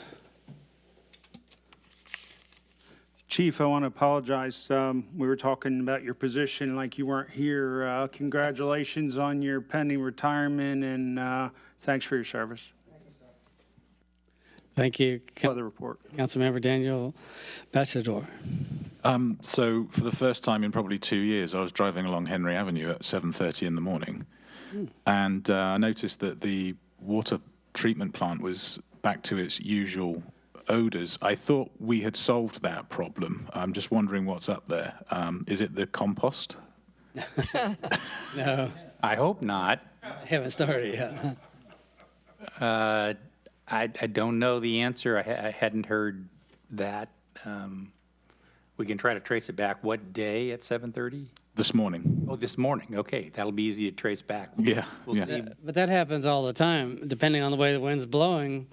Chief, I want to apologize. We were talking about your position like you weren't here. Congratulations on your pending retirement, and thanks for your service. Thank you. Other report. Councilmember Daniel Bachelor. So for the first time in probably 2 years, I was driving along Henry Avenue at 7:30 in the morning, and I noticed that the water treatment plant was back to its usual odors. I thought we had solved that problem. I'm just wondering what's up there. Is it the compost? No, I hope not. I haven't started yet. I don't know the answer. I hadn't heard that. We can try to trace it back. What day at 7:30? This morning. Oh, this morning. Okay, that'll be easy to trace back. Yeah, We'll yeah. see. But that happens all the time, depending on the way the wind's blowing.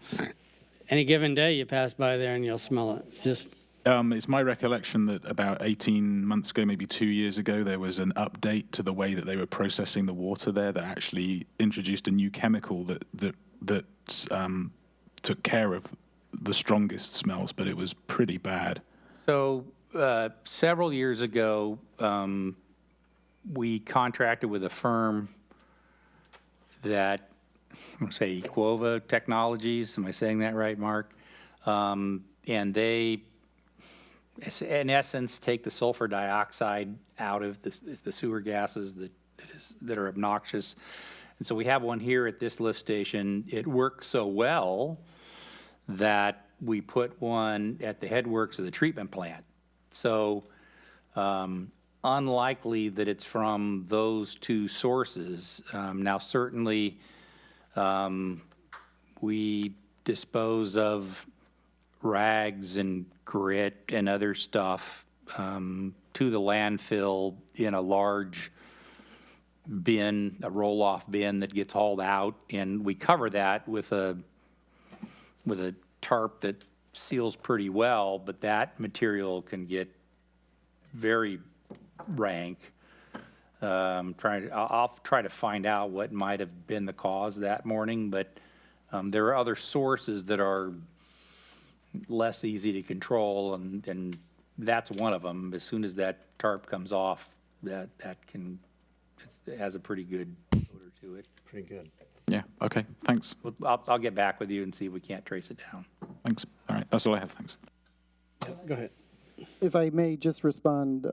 Any given day, you pass by there and you'll smell it. Just It's my recollection that about 18 months ago, maybe 2 years ago, there was an update to the way that they were processing the water there that actually introduced a new chemical that took care of the strongest smells, but it was pretty bad. So several years ago, we contracted with a firm that, I'm going to say Equova Technologies, am I saying that right, Mark? And they, in essence, take the sulfur dioxide out of the sewer gases that are obnoxious. And so we have one here at this lift station. It works so well that we put one at the headworks of the treatment plant. So unlikely that it's from those two sources. Now, certainly, we dispose of rags and grit and other stuff to the landfill in a large bin, a roll-off bin that gets hauled out, and we cover that with a tarp that seals pretty well, but that material can get very rank. I'll try to find out what might have been the cause that morning, but there are other sources that are less easy to control, and that's one of them. As soon as that tarp comes off, that it has a pretty good odor to it. Pretty good. Yeah, okay, thanks. I'll get back with you and see if we can't trace it down. Thanks. All right, that's all I have, thanks. go ahead. If I may just respond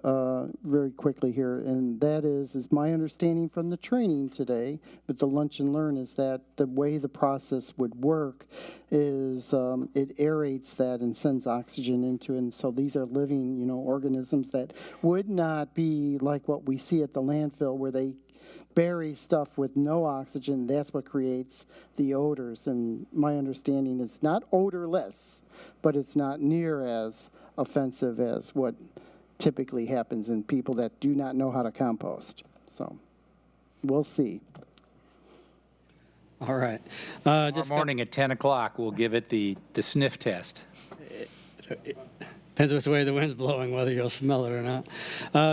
very quickly here, and that is my understanding from the training today, but the lunch and learn is that the way the process would work is it aerates that and sends oxygen into it. And so these are living, organisms that would not be like what we see at the landfill where they bury stuff with no oxygen. That's what creates the odors. And my understanding is not odorless, but it's not near as offensive as what typically happens in people that do not know how to compost. So we'll see. All right. Tomorrow morning at 10 o'clock, we'll give it the sniff test. Depends which way the wind's blowing, whether you'll smell it or not.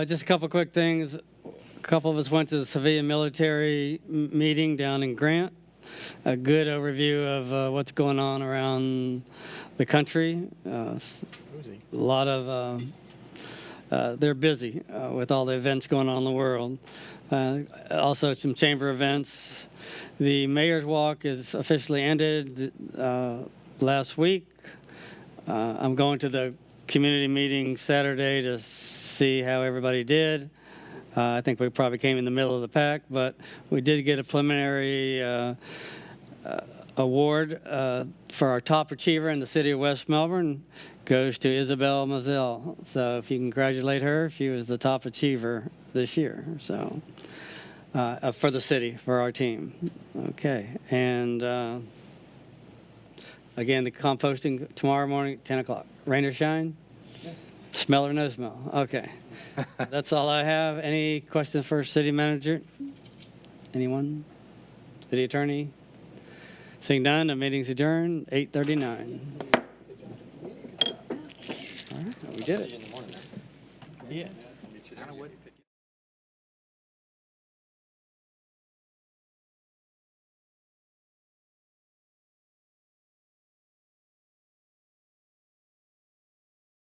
Just a couple quick things. A couple of us went to the civilian military meeting down in Grant. A good overview of what's going on around the country. A lot of, they're busy with all the events going on in the world. Also some chamber events. The Mayor's Walk is officially ended last week. I'm going to the community meeting Saturday to see how everybody did. I think we probably came in the middle of the pack, but we did get a preliminary award for our top achiever in the city of West Melbourne. Goes to Isabel Mazel. So if you congratulate her, she was the top achiever this year. So for the city, for our team. Okay, and again, the composting tomorrow morning, 10 o'clock. Rain or shine? Smell or no smell? Okay. That's all I have. Any questions for city manager? Anyone? City attorney? Seeing none, the meeting's adjourned, 8:39. All right, we did it. Yeah.